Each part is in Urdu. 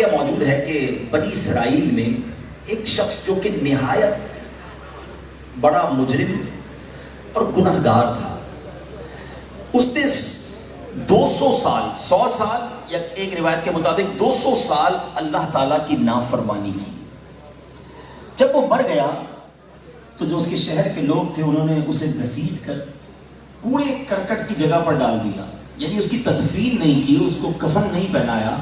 واقعہ موجود ہے کہ بنی اسرائیل میں ایک شخص جو کہ نہایت بڑا مجرم اور گنہگار تھا، اس نے 200 سال 100 سال یا ایک روایت کے مطابق 200 سال اللہ تعالیٰ کی نافرمانی کی۔ جب وہ مر گیا تو جو اس کے شہر کے لوگ تھے انہوں نے اسے گھسیٹ کر کوڑے کرکٹ کی جگہ پر ڈال دیا، یعنی اس کی تدفین نہیں کی، اس کو کفن نہیں پہنایا۔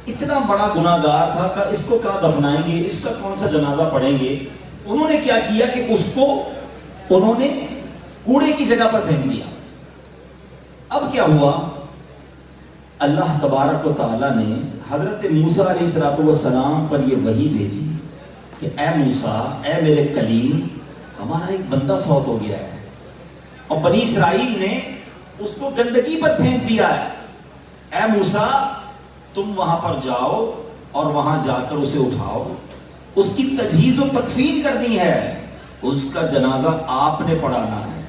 اتنا بڑا گناہگار تھا کہ اس کو کہاں دفنائیں گے، اس کا کون سا جنازہ پڑھیں گے؟ انہوں نے کیا کیا کہ اس کو انہوں نے کوڑے کی جگہ پر پھینک دیا۔ اب کیا ہوا؟ اللہ تبارک و تعالیٰ نے حضرت موسیٰ علیہ السلام پر یہ وحی بھیجی کہ اے موسیٰ، اے میرے کلیم، ہمارا ایک بندہ فوت ہو گیا ہے اور بنی اسرائیل نے اس کو گندگی پر پھینک دیا ہے۔ اے موسیٰ، تم وہاں پر جاؤ اور وہاں جا کر اسے اٹھاؤ، اس کی تجہیز و تکفین کرنی ہے، اس کا جنازہ آپ نے پڑھانا ہے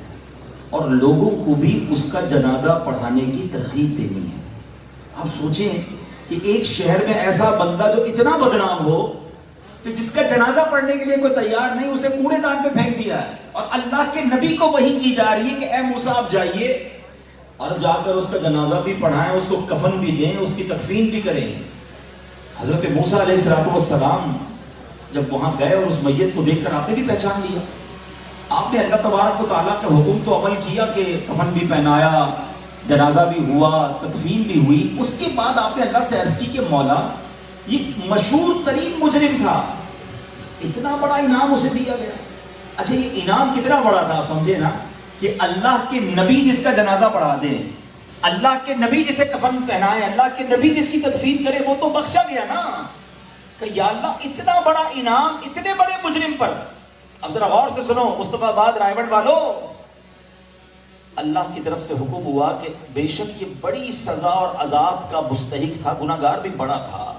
اور لوگوں کو بھی اس کا جنازہ پڑھانے کی ترغیب دینی ہے۔ آپ سوچیں کہ ایک شہر میں ایسا بندہ جو اتنا بدنام ہو کہ جس کا جنازہ پڑھنے کے لیے کوئی تیار نہیں، اسے کوڑے دان پہ پھینک دیا ہے، اور اللہ کے نبی کو وحی کی جا رہی ہے کہ اے موسیٰ آپ جائیے اور جا کر اس کا جنازہ بھی پڑھائیں، اس کو کفن بھی دیں، اس کی تکفین بھی کریں۔ حضرت موسیٰ علیہ السلام جب وہاں گئے اور اس میت کو دیکھ کر آپ نے بھی پہچان لیا، آپ نے اللہ تبارک و تعالیٰ کا حکم تو عمل کیا کہ کفن بھی پہنایا، جنازہ بھی ہوا، تدفین بھی ہوئی۔ اس کے بعد آپ نے اللہ سے عرض کی کہ مولا، یہ مشہور ترین مجرم تھا، اتنا بڑا انعام اسے دیا گیا۔ اچھا، یہ انعام کتنا بڑا تھا آپ سمجھے نا، کہ اللہ کے نبی جس کا جنازہ پڑھا دیں، اللہ کے نبی جسے کفن پہنائے، اللہ کے نبی جس کی تدفین کرے، وہ تو بخشا گیا نا۔ کہ یا اللہ، اتنا بڑا انعام اتنے بڑے مجرم پر۔ اب ذرا غور سے سنو مصطفیٰ آباد رائے گڑھ والو، اللہ کی طرف سے حکم ہوا کہ بے شک یہ بڑی سزا اور عذاب کا مستحق تھا، گناہگار بھی بڑا تھا،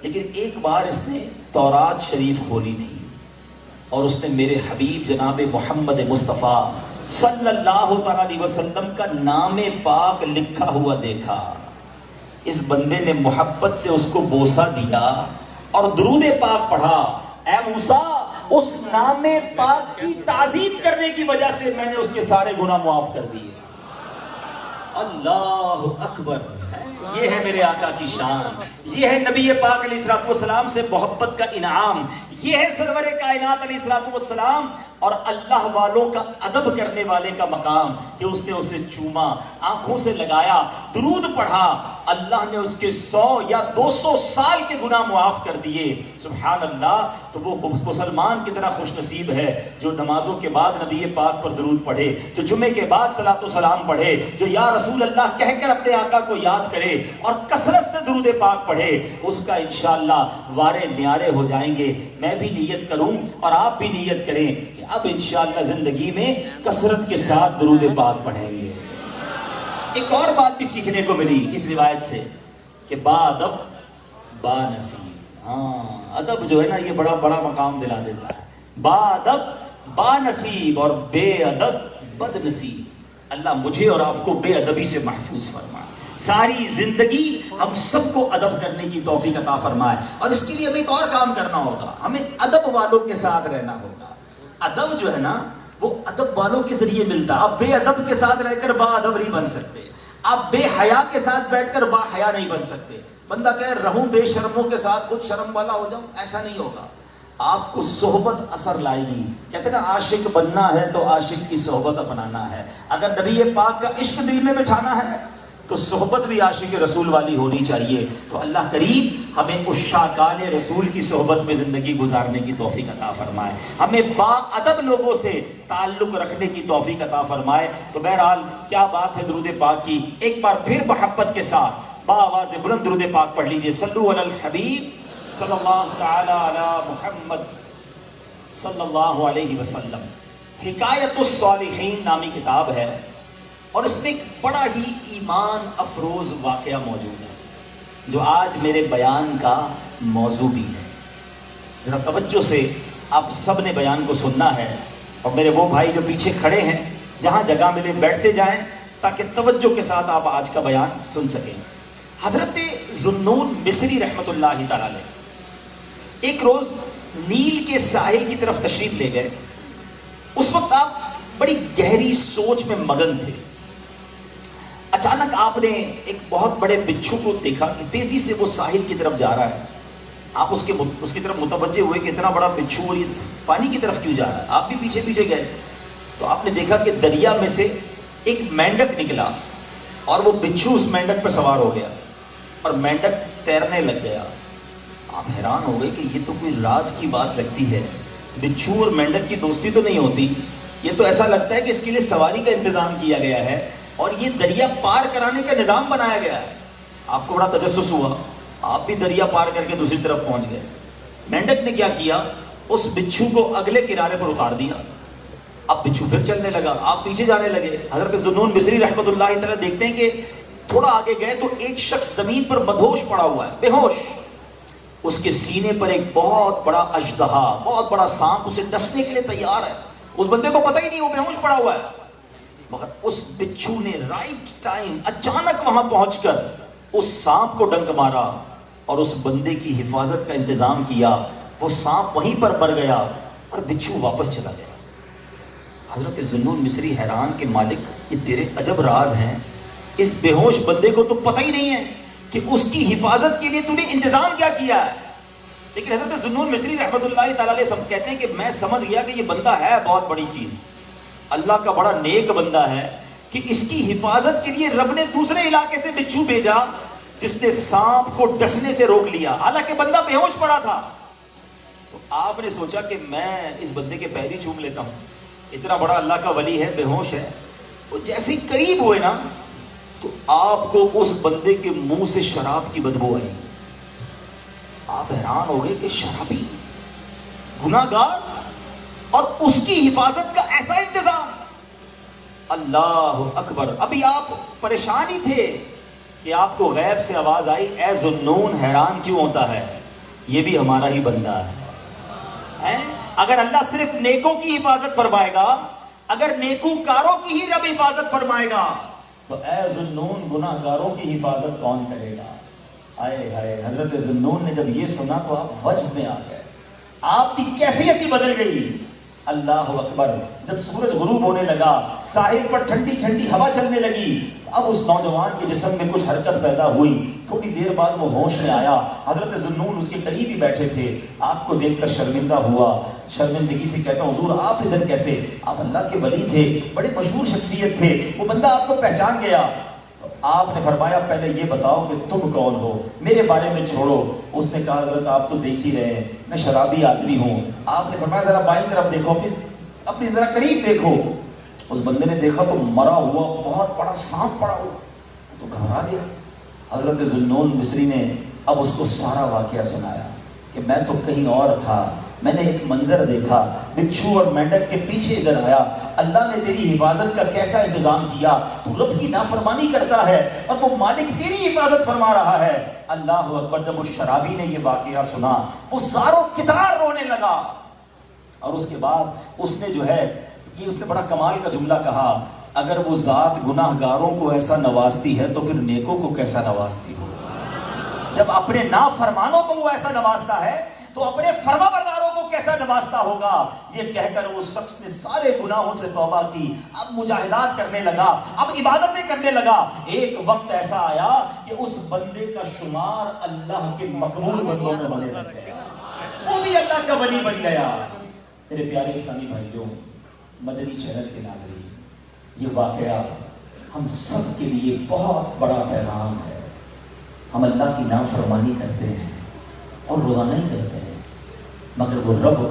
لیکن ایک بار اس نے تورات شریف کھولی تھی اور اس نے میرے حبیب جناب محمد مصطفیٰ صلی اللہ تعالیٰ علیہ وسلم کا نام پاک لکھا ہوا دیکھا۔ اس بندے نے محبت سے اس کو بوسہ دیا اور درود پاک پڑھا۔ اے موسیٰ، اس نام پاک کی تعظیم کرنے کی وجہ سے میں نے اس کے سارے گناہ معاف کر دیے۔ اللہ اکبر! یہ ہے میرے آقا کی شان، یہ ہے نبی پاک علیہ السلام سے محبت کا انعام، یہ ہے سرور کائنات علیہ السلام اور اللہ والوں کا ادب کرنے والے کا مقام کہ اس نے اسے چوما، آنکھوں سے لگایا، درود پڑھا، اللہ نے اس کے 100 یا 200 سال کے گناہ معاف کر دیے۔ سبحان اللہ! تو وہ مسلمان کتنا خوش نصیب ہے جو نمازوں کے بعد نبی پاک پر درود پڑھے، جو جمعے کے بعد صلاۃ و سلام پڑھے، جو یا رسول اللہ کہہ کر اپنے آقا کو یاد کرے اور کثرت سے درود پاک پڑھے، اس کا انشاءاللہ وارے نیارے ہو جائیں گے۔ میں بھی نیت کروں اور آپ بھی نیت کریں کہ اب انشاءاللہ زندگی میں کثرت کے ساتھ درود پاک پڑھیں گے۔ ایک اور بات بھی سیکھنے کو ملی اس روایت سے کہ با ادب با نصیب۔ ہاں، ادب جو ہے نا، یہ بڑا بڑا مقام دلا دیتا ہے۔ با ادب با نصیب اور بے ادب بد نصیب۔ اللہ مجھے اور آپ کو بے ادبی سے محفوظ فرمائے، ساری زندگی ہم سب کو ادب کرنے کی توفیق عطا فرمائے۔ اور اس کے لیے ہمیں ایک اور کام کرنا ہوگا، ہمیں ادب والوں کے ساتھ رہنا ہوگا۔ ادب جو ہے نا، وہ ادب والوں کے ذریعے ملتا ہے۔ آپ بے ادب کے ساتھ رہ کر با ادب نہیں بن سکتے، آپ بے حیا کے ساتھ بیٹھ کر با حیا نہیں بن سکتے۔ بندہ کہے رہوں بے شرموں کے ساتھ، خود شرم والا ہو جاؤں، ایسا نہیں ہوگا۔ آپ کو صحبت اثر لائے گی۔ کہتے ہیں نا، عاشق بننا ہے تو عاشق کی صحبت اپنانا ہے۔ اگر نبی پاک کا عشق دل میں بٹھانا ہے تو صحبت بھی عاشق رسول والی ہونی چاہیے۔ تو اللہ کریم ہمیں عشاقان رسول کی صحبت میں زندگی گزارنے کی توفیق عطا فرمائے، ہمیں با ادب لوگوں سے تعلق رکھنے کی توفیق عطا فرمائے۔ تو بہرحال کیا بات ہے درود پاک کی۔ ایک بار پھر محبت کے ساتھ با آواز بلند درود پاک پڑھ لیجئے۔ صلو علی الحبیب صلی اللہ تعالی علی محمد صلی اللہ علیہ وسلم۔ حکایت الصالحین نامی کتاب ہے اور اس میں ایک بڑا ہی ایمان افروز واقعہ موجود ہے جو آج میرے بیان کا موضوع بھی ہے۔ ذرا توجہ سے آپ سب نے بیان کو سننا ہے، اور میرے وہ بھائی جو پیچھے کھڑے ہیں جہاں جگہ ملے بیٹھتے جائیں تاکہ توجہ کے ساتھ آپ آج کا بیان سن سکیں۔ حضرت ذوالنون مصری رحمت اللہ تعالی علیہ ایک روز نیل کے ساحل کی طرف تشریف لے گئے. اس وقت آپ بڑی گہری سوچ میں مگن تھے. اچانک آپ نے ایک بہت بڑے بچھو کو دیکھا کہ تیزی سے وہ ساحل کی طرف جا رہا ہے. آپ اس کی طرف متوجہ ہوئے کہ اتنا بڑا بچھو اور یہ پانی کی طرف کیوں جا رہا ہے. آپ بھی پیچھے پیچھے گئے تو آپ نے دیکھا کہ دریا میں سے ایک مینڈک نکلا اور وہ بچھو اس مینڈک پر سوار ہو گیا اور مینڈک تیرنے لگ گیا. آپ حیران ہو گئے کہ یہ تو کوئی راز کی بات لگتی ہے. بچھو اور مینڈک کی دوستی تو نہیں ہوتی, یہ تو ایسا لگتا ہے کہ اس کے لیے سواری کا انتظام کیا گیا ہے اور یہ دریا پار کرانے کا نظام بنایا گیا ہے. آپ کو بڑا تجسس ہوا, آپ بھی دریا پار کر کے دوسری طرف پہنچ گئے. مینڈک نے کیا کیا, اس بچھو کو اگلے کنارے پر اتار دیا. اب بچھو پھر چلنے لگا, آپ پیچھے جانے لگے. حضرت ذوالنون مصری رحمت اللہ تعالیٰ دیکھتے ہیں کہ تھوڑا آگے گئے تو ایک شخص زمین پر مدہوش پڑا ہوا ہے, بے ہوش. اس کے سینے پر ایک بہت بڑا اژدہا, بہت بڑا سانپ اسے ڈسنے کے لیے تیار ہے. اس بندے کو پتہ ہی نہیں وہ بے ہوش پڑا ہوا ہے, مگر اس بچھو نے رائٹ ٹائم اچانک وہاں پہنچ کر اس سانپ کو ڈنک مارا اور اس بندے کی حفاظت کا انتظام کیا. وہ سانپ وہیں پر مر گیا اور بچھو واپس چلا گیا. حضرت ذوالنون مصری حیران کہ مالک یہ تیرے عجب راز ہیں, اس بے ہوش بندے کو تو پتہ ہی نہیں ہے کہ اس کی حفاظت کے لیے تو نے انتظام کیا کیا ہے. لیکن حضرت ذوالنون مصری رحمت اللہ تعالیٰ علیہ سب کہتے ہیں کہ میں سمجھ گیا کہ یہ بندہ ہے بہت بڑی چیز, اللہ کا بڑا نیک بندہ ہے کہ اس کی حفاظت کے لیے رب نے دوسرے علاقے سے بچھو بھیجا جس نے سانپ کو ڈسنے سے روک لیا, حالانکہ بندہ بے ہوش پڑا تھا. تو آپ نے سوچا کہ میں اس بندے کے پیر ہی چوم لیتا ہوں, اتنا بڑا اللہ کا ولی ہے, بے ہوش ہے. وہ جیسے ہی قریب ہوئے نا تو آپ کو اس بندے کے منہ سے شراب کی بدبو آئی. آپ حیران ہو گئے کہ شرابی, گناہگار, اور اس کی حفاظت کا ایسا انتظام. اللہ اکبر. ابھی آپ پریشان ہی تھے کہ آپ کو غیب سے آواز آئی, اے ذوالنون حیران کیوں ہوتا ہے, یہ بھی ہمارا ہی بندہ ہے. اگر اللہ صرف نیکوں کی حفاظت فرمائے گا, اگر نیکوکاروں کی ہی رب حفاظت فرمائے گا, تو اے ذوالنون گناہگاروں کی حفاظت کون کرے گا. آئے ہائے. حضرت ذوالنون نے جب یہ سنا تو آپ وجد میں آ گئے, آپ کی کیفیت ہی بدل گئی. اللہ اکبر. جب سورج غروب ہونے لگا, ساحل پر ٹھنڈی ٹھنڈی ہوا چلنے لگی, اب اس نوجوان کے جسم میں کچھ حرکت پیدا ہوئی. تھوڑی دیر بعد وہ ہوش میں آیا. حضرت ذوالنون اس کے قریب ہی بیٹھے تھے. آپ کو دیکھ کر شرمندہ ہوا, شرمندگی سے کہتا ہوں حضور آپ ادھر کیسے, آپ اللہ کے ولی تھے, بڑے مشہور شخصیت تھے, وہ بندہ آپ کو پہچان گیا. تو آپ نے فرمایا پہلے یہ بتاؤ کہ تم کون ہو, میرے بارے میں چھوڑو. اس نے کہا حضرت آپ تو دیکھ ہی رہے ہیں میں شرابی آدمی ہوں. آپ نے فرمایا ذرا بائیں طرف دیکھو, اپنی ذرا قریب دیکھو. اس بندے نے دیکھا تو مرا ہوا بہت بڑا سانپ پڑا ہوا, تو گھبرا گیا. حضرت ذوالنون مصری نے اب اس کو سارا واقعہ سنایا کہ میں تو کہیں اور تھا, میں نے ایک منظر دیکھا, بچھو اور مینڈک کے پیچھے ادھر آیا, اللہ نے تیری حفاظت کا کیسا انتظام کیا, تو رب کی نافرمانی کرتا ہے اور وہ مالک تیری حفاظت فرما رہا ہے. اللہ اکبر. جب اس شرابی نے یہ واقعہ سنا وہ زاروں کتار رونے لگا, اور اس کے بعد اس نے جو ہے یہ اس نے بڑا کمال کا جملہ کہا, اگر وہ ذات گناہگاروں کو ایسا نوازتی ہے تو پھر نیکوں کو کیسا نوازتی ہو. جب اپنے نافرمانوں کو وہ ایسا نوازتا ہے تو اپنے فرما برداروں کو کیسا نوازتا ہوگا. یہ کہہ کر وہ شخص نے سارے گناہوں سے توبہ کی, اب مجاہدات کرنے لگا, اب عبادتیں کرنے لگا. ایک وقت ایسا آیا کہ اس بندے کا شمار اللہ کے مقبول بندوں میں بنے لگ گیا, وہ بھی اللہ کا ولی بن گیا. میرے پیارے اسلامی بھائیوں, مدنی چینل کے ناظرین, یہ واقعہ ہم سب کے لیے بہت بڑا پیغام ہے. ہم اللہ کی نافرمانی کرتے ہیں اور روزانہ ہی کرتے ہیں, مگر وہ رب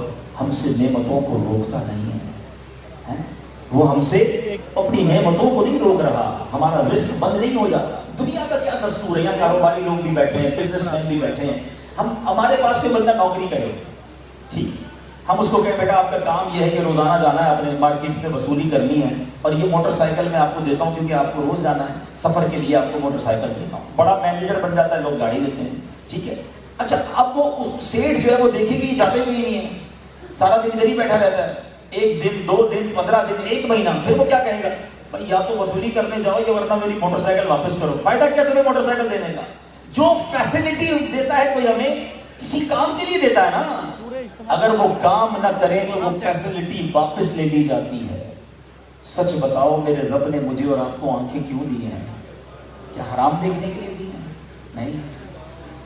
ہم سے نعمتوں کو روکتا نہیں ہے. وہ ہم سے اپنی نعمتوں کو نہیں روک رہا, ہمارا رزق بند نہیں ہو جاتا. دنیا کا کیا دستور ہے, یہاں کاروباری لوگ بھی بیٹھے ہیں, بزنس مین بھی بیٹھے ہیں. ہمارے پاس کوئی بندہ نوکری کرے, ٹھیک, ہم اس کو کہیں بیٹا آپ کا کام یہ ہے کہ روزانہ جانا ہے, اپنے مارکیٹ سے وصولی کرنی ہے, اور یہ موٹر سائیکل میں آپ کو دیتا ہوں کیونکہ آپ کو روز جانا ہے, سفر کے لیے آپ کو موٹر سائیکل دیتا ہوں. بڑا مینیجر بن جاتا ہے, لوگ گاڑی دیتے ہیں, ٹھیک ہے. اچھا, اب وہ سیٹ جو ہے وہ دیکھے کہ جاتے ہی نہیں ہے, سارا دن ادھر ہی بیٹھا رہتا ہے, ایک دن, 2 دن, 15 دن, 1 مہینہ, پھر وہ کیا کہے گا, بھائی یا تو وصولی کرنے جاؤ یا ورنہ میری موٹر سائیکل واپس کرو. فائدہ کیا تمہیں موٹر سائیکل دینے کا؟ جو فیسلٹی دیتا ہے کوئی ہمیں کسی کام کے لیے دیتا ہے نا, اگر وہ کام نہ کریں تو وہ فیسلٹی واپس لے لی جاتی ہے. سچ بتاؤ میرے رب نے مجھے اور آپ کو آنکھیں کیوں دی ہیں؟ کیا حرام دیکھنے کے لیے دی ہیں؟ نہیں,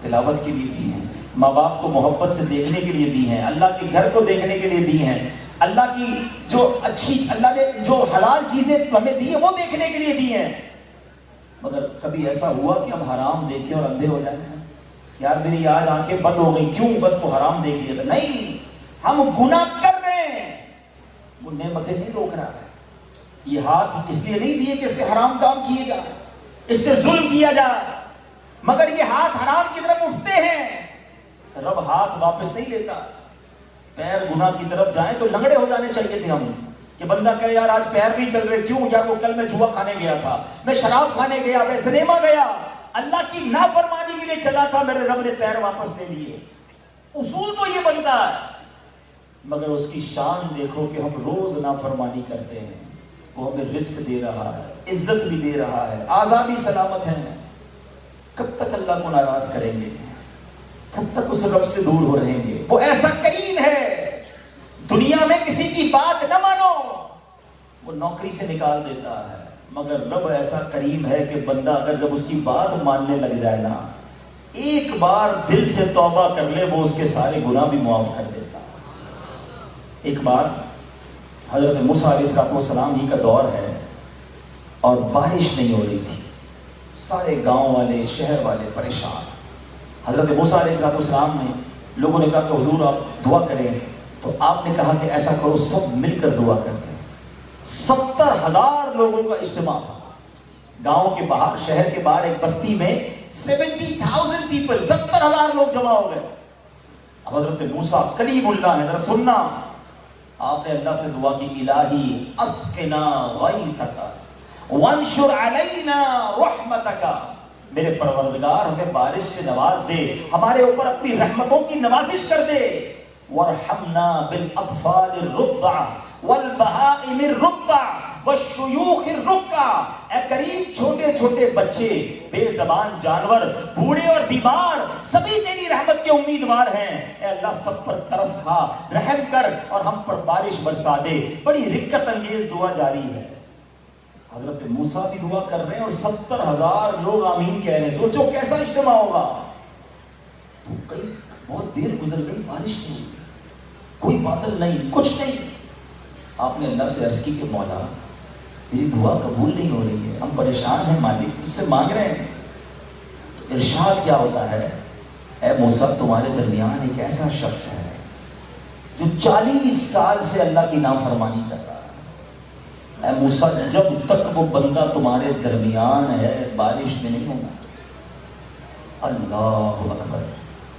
تلاوت کے لیے دی ہیں, ماں باپ کو محبت سے دیکھنے کے لیے دی ہیں, اللہ کے گھر کو دیکھنے کے لیے دی ہیں, اللہ کی جو اچھی, اللہ نے جو حلال چیزیں ہمیں دی ہیں وہ دیکھنے کے لیے دی ہیں. مگر کبھی ایسا ہوا کہ ہم حرام دیکھیں اور اندھے ہو جائیں؟ یار میری آج آنکھیں بند ہو گئی, کیوں؟ بس وہ حرام دیکھ لیا تھا. نہیں, ہم گناہ کر رہے ہیں, وہ نعمتیں نہیں روک رہا ہے. یہ ہاتھ اس لیے نہیں دیے کہ اس سے حرام کام کیے جائے, اس سے ظلم کیا جائے, مگر یہ ہاتھ حرام کی طرف اٹھتے ہیں. رب ہاتھ واپس نہیں لیتا. پیر گناہ کی طرف جائیں تو لنگڑے ہو جانے چاہیے تھے ہم, کہ بندہ کہے یار آج پیر نہیں چل رہے, کیوں؟ یار وہ کل میں جوا کھانے گیا تھا, میں شراب کھانے گیا, میں سنیما گیا, اللہ کی نافرمانی کے لیے چلا تھا, میرے رب نے پیر واپس لے لیے. اصول تو یہ بنتا ہے, مگر اس کی شان دیکھو کہ ہم روز نافرمانی کرتے ہیں. وہ ہمیں رزق دے رہا ہے, عزت بھی دے رہا ہے, آزادی سلامت ہے. کب تک اللہ کو ناراض کریں گے؟ کب تک اس رب سے دور ہو رہیں گے؟ وہ ایسا کریم ہے, دنیا میں کسی کی بات نہ مانو, وہ نوکری سے نکال دیتا ہے. مگر رب ایسا کریم ہے کہ بندہ اگر جب اس کی بات ماننے لگ جائے نا, ایک بار دل سے توبہ کر لے, وہ اس کے سارے گناہ بھی معاف کر دیتا. ایک بار حضرت موسیٰ علیہ السلام ہی کا دور ہے اور بارش نہیں ہو رہی تھی, سارے گاؤں والے شہر والے پریشان. حضرت موسیٰ علیہ السلام نے, لوگوں نے کہا کہ حضور آپ دعا کریں, تو آپ نے کہا کہ ایسا کرو سب مل کر دعا کرتے ہیں. 70,000 لوگوں کا اجتماع, گاؤں کے باہر, شہر کے باہر ایک بستی میں 70,000 پیپل, 70,000 لوگ جمع ہو گئے. اب حضرت موسیٰ کلیم اللہ ہے, ذرا سننا, آپ نے اللہ سے دعا کی, الہی اسقنا غیثک وانشر علینا رحمتک, میرے پروردگار ہمیں بارش سے نواز دے, ہمارے اوپر اپنی رحمتوں کی نوازش کر دے. وارحمنا بالاطفال الرضع والبہائم الرضع والشیوخ الرکع, اے کریم چھوٹے چھوٹے بچے, بے زبان جانور, بوڑھے اور بیمار, سبھی تیری رحمت کے امیدوار ہیں. اے اللہ سب پر ترس کھا, رحم کر اور ہم پر بارش برسا دے. بڑی رکت انگیز دعا جاری ہے. حضرت موسیٰ بھی دعا کر رہے ہیں اور 70,000 لوگ آمین کہہ رہے ہیں. سوچو کیسا اجتماع ہوگا. تو کئی بہت دیر گزر گئی, بارش نہیں, کوئی بادل نہیں, کچھ نہیں. آپ نے اللہ سے عرض کی کہ مولا میری دعا قبول نہیں ہو رہی ہے, ہم پریشان ہیں مالک, تجھ سے مانگ رہے ہیں. تو ارشاد کیا ہوتا ہے, اے موسیٰ تمہارے درمیان ایک ایسا شخص ہے جو 40 سال سے اللہ کی نافرمانی کر رہا ہے. اے موسیٰ جب تک وہ بندہ تمہارے درمیان ہے بارش میں نہیں ہوگا. اللہ اکبر.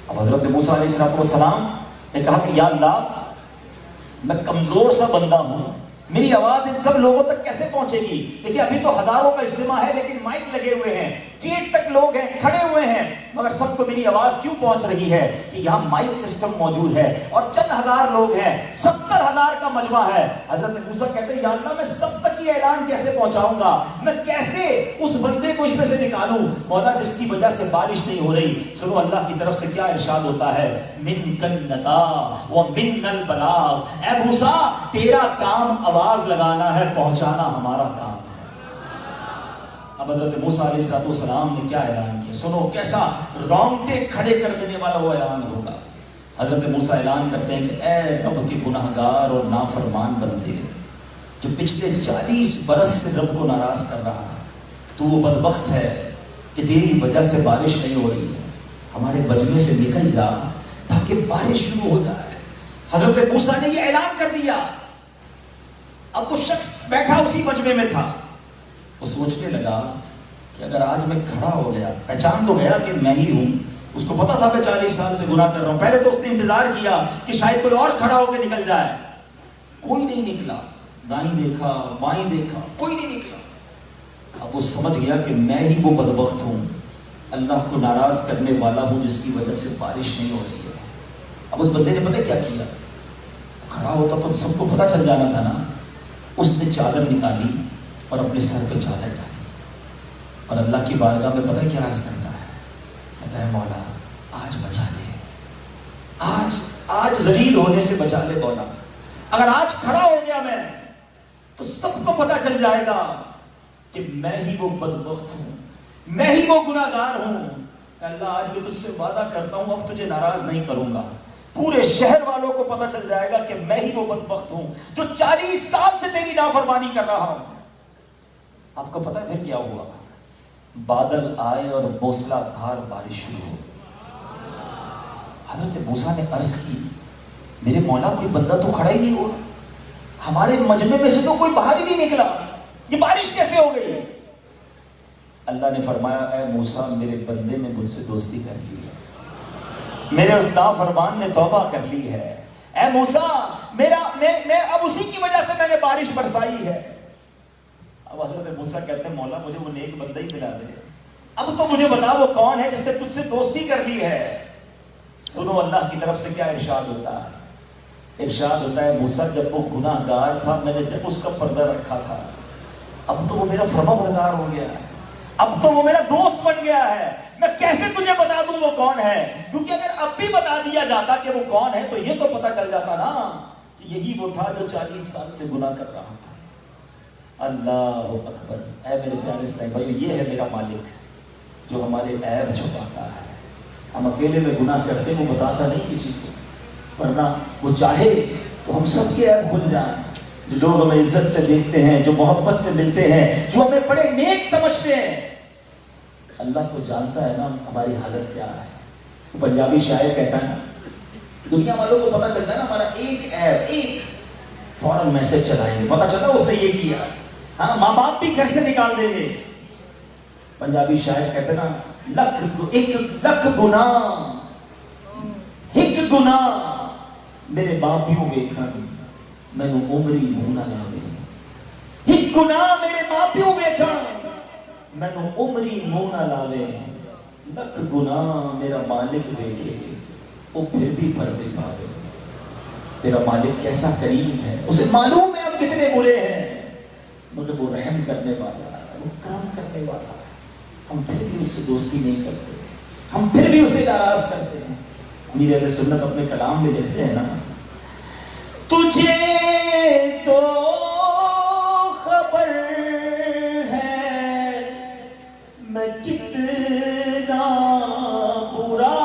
اب حضرت موسیٰ علیہ السلام نے کہا کہ یا اللہ میں کمزور سا بندہ ہوں, میری آواز ان سب لوگوں تک کیسے پہنچے گی؟ دیکھیے ابھی تو ہزاروں کا اجتماع ہے لیکن مائک لگے ہوئے ہیں, گیٹ تک لوگ ہیں, کھڑے ہوئے ہیں, مگر سب کو میری آواز کیوں پہنچ رہی ہے کہ یہاں مائک سسٹم موجود ہے اور چند ہزار لوگ ہیں, 70,000 کا مجمع ہے. حضرت موسیٰ کہتے ہیں یا اللہ میں سب تک یہ اعلان کیسے پہنچاؤں گا, میں کیسے اس بندے کو اس میں سے نکالوں؟ مولا جس کی وجہ سے بارش نہیں ہو رہی, سنو اللہ کی طرف سے کیا ارشاد ہوتا ہے, من کلنتا و من البلاغ. اے موسیٰ تیرا کام آواز لگانا ہے, پہنچانا ہمارا کام ہے. اب حضرت موسیٰ علیہ السلام نے کیا اعلان کیا, سنو کیسا رونگٹے کھڑے کر دینے والا وہ اعلان ہوگا. حضرت موسیٰ اعلان کرتے ہیں کہ اے رب کے گناہگار اور نافرمان بندے, جو پچھلے 40 برس سے رب کو ناراض کر رہا ہے, تو وہ بدبخت ہے کہ تیری وجہ سے بارش نہیں ہو رہی ہے, ہمارے بجنے سے نکل جا تاکہ بارش شروع ہو جائے. حضرت موسیٰ نے یہ اعلان کر دیا. اب وہ شخص بیٹھا اسی مجمع میں تھا, وہ سوچنے لگا کہ اگر آج میں کھڑا ہو گیا, پہچان تو گیا کہ میں ہی ہوں, اس کو پتا تھا میں 40 سال سے گناہ کر رہا ہوں. پہلے تو اس نے انتظار کیا کہ شاید کوئی اور کھڑا ہو کے نکل جائے, کوئی نہیں نکلا, دائیں دیکھا بائیں دیکھا, کوئی نہیں نکلا. اب وہ سمجھ گیا کہ میں ہی وہ بدبخت ہوں, اللہ کو ناراض کرنے والا ہوں جس کی وجہ سے بارش نہیں ہو رہی ہے. اب اس بندے نے پتہ کیا کیا, کھڑا ہوتا تو سب کو پتہ چل جانا تھا نا. اس نے چادر نکالی اور اپنے سر پہ چادر ڈالی اور اللہ کی بارگاہ میں پتہ کیا عرض کرتا ہے؟ کہتا ہے مولا آج بچا لے، آج ذلیل ہونے سے بچا لے مولا، اگر آج کھڑا ہو گیا میں تو سب کو پتہ چل جائے گا کہ میں ہی وہ بدبخت ہوں، میں ہی وہ گناہ گار ہوں۔ اللہ آج میں تجھ سے وعدہ کرتا ہوں اب تجھے ناراض نہیں کروں گا، پورے شہر والوں کو پتہ چل جائے گا کہ میں ہی وہ بدبخت ہوں جو 40 سال سے تیری نافرمانی کر رہا ہوں۔ آپ کو پتہ ہے پھر کیا ہوا؟ بادل آئے اور موسلا دھار بارش شروع ہو۔ حضرت موسیٰ نے عرض کی میرے مولا کوئی بندہ تو کھڑا ہی نہیں ہوا، ہمارے مجمع میں سے تو کوئی باہر ہی نہیں نکلا، یہ بارش کیسے ہو گئی؟ اللہ نے فرمایا اے موسیٰ میرے بندے نے مجھ سے دوستی کر لی ہے، میرے اس نافرمان نے توبہ کر لی ہے، اے موسیٰ میں اب اسی کی وجہ سے میں نے بارش برسائی ہے۔ اب حضرت موسیٰ کہتے ہیں مولا مجھے وہ نیک بندہ ہی ملا دے، اب تو مجھے بتا وہ کون ہے جس نے تجھ سے دوستی کر لی ہے۔ سنو اللہ کی طرف سے کیا ارشاد ہوتا ہے؟ ارشاد ہوتا ہے موسیٰ جب وہ گناہ گار تھا میں نے جب اس کا پردہ رکھا تھا، اب تو وہ میرا فرمانبردار ہو گیا ہے، اب تو وہ میرا دوست بن گیا ہے، میں کیسے تجھے بتا دوں وہ کون ہے؟ کیونکہ اگر اب بھی بتا دیا جاتا کہ وہ کون ہے تو یہ تو پتا چل جاتا نا کہ یہی وہ تھا جو 40 سال سے گناہ کر رہا تھا۔ اللہ اکبر۔ اے میرے پیارے اسلام بھائی، یہ ہے میرا مالک جو ہمارے عیب چھپاتا ہے۔ ہم اکیلے میں گناہ کرتے وہ بتاتا نہیں کسی کو، ورنہ وہ چاہے تو ہم سب کے عیب کھل جائیں۔ جو لوگ ہمیں عزت سے دیکھتے ہیں، جو محبت سے ملتے ہیں، جو ہمیں بڑے نیک سمجھتے ہیں، اللہ تو جانتا ہے نا ہماری حالت کیا ہے۔ پنجابی شاعر کہتا ہے نا دنیا والوں کو پتہ چلتا ہے نا ہمارا ایک عیب، ایک فوراً میسج چلائیں گے، پتہ چلتا اس نے یہ کیا، ہاں ماں باپ بھی گھر سے نکال دیں گے۔ پنجابی شاعر کہتے ہیں نا ایک لکھ گناہ ایک گناہ میرے باپیوں ویکھن مینوں عمری منہ نہ لاوے، ایک گناہ میرے باپیوں ویکھن مینوں عمری منہ نہ لاوے، لکھ گناہ میرا مالک دیکھے وہ پھر بھی پردے پاوے۔ تیرا مالک کیسا کریم ہے، اسے معلوم ہے ہم کتنے برے ہیں، مگر وہ رحم کرنے والا ہے، وہ کرم کرنے والا ہے۔ ہم پھر بھی اس سے دوستی نہیں کرتے، ہم پھر بھی اسے ناراض کرتے ہیں۔ امیر اہل سنت اپنے کلام میں لکھتے ہیں نا تجھے تو خبر ہے میں کتنا برا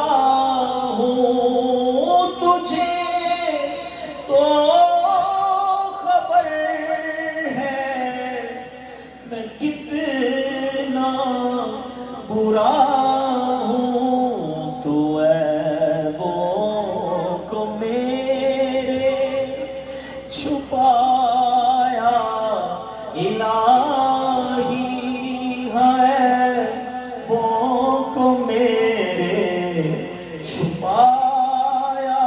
ہوں، تجھے تو خبر ہے میں کتنا برا ہوں، تو عیبوں کو میرے چھپایا الہی ہے، عیبوں کو میرے چھپایا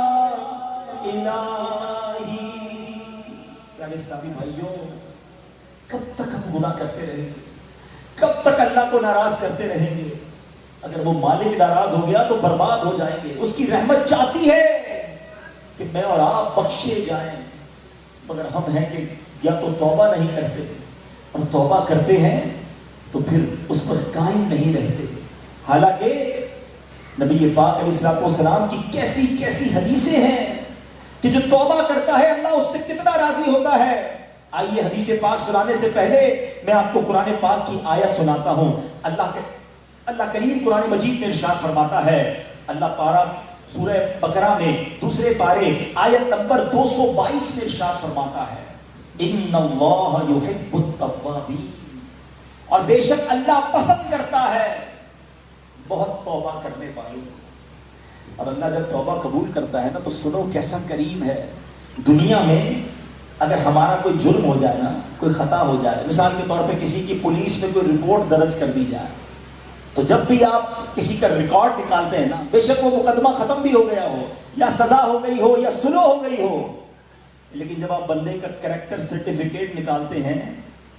الہی۔ یعنی اسلامی بھائیوں کب تک ہم گناہ کرتے رہیں گے، کب تک اللہ کو ناراض کرتے رہیں گے؟ اگر وہ مالک ناراض ہو گیا تو برباد ہو جائیں گے۔ اس کی رحمت چاہتی ہے کہ میں اور آپ بخشے جائیں، مگر ہم ہیں کہ یا تو توبہ نہیں کرتے، اور توبہ کرتے ہیں تو پھر اس پر قائم نہیں رہتے۔ حالانکہ نبی پاک علیہ السلام کی کیسی کیسی حدیثیں ہیں کہ جو توبہ کرتا ہے اللہ اس سے کتنا راضی ہوتا ہے۔ آئیے حدیث پاک سنانے سے پہلے میں آپ کو قرآن پاک کی آیت سناتا ہوں۔ اللہ کریم قرآن مجید میں ارشاد فرماتا ہے، اللہ پارہ سورہ بقرہ میں دوسرے پارے آیت نمبر 222 میں ارشاد فرماتا ہے ان اللہ یحب التوابین، اور بے شک اللہ پسند کرتا ہے بہت توبہ کرنے والوں کو۔ اور اللہ جب توبہ قبول کرتا ہے نا تو سنو کیسا کریم ہے۔ دنیا میں اگر ہمارا کوئی جرم ہو جائے نا، کوئی خطا ہو جائے، مثال کے طور پہ کسی کی پولیس میں کوئی رپورٹ درج کر دی جائے، تو جب بھی آپ کسی کا ریکارڈ نکالتے ہیں نا، بے شک وہ مقدمہ ختم بھی ہو گیا ہو یا سزا ہو گئی ہو یا سلو ہو گئی ہو، لیکن جب آپ بندے کا کریکٹر سرٹیفکیٹ نکالتے ہیں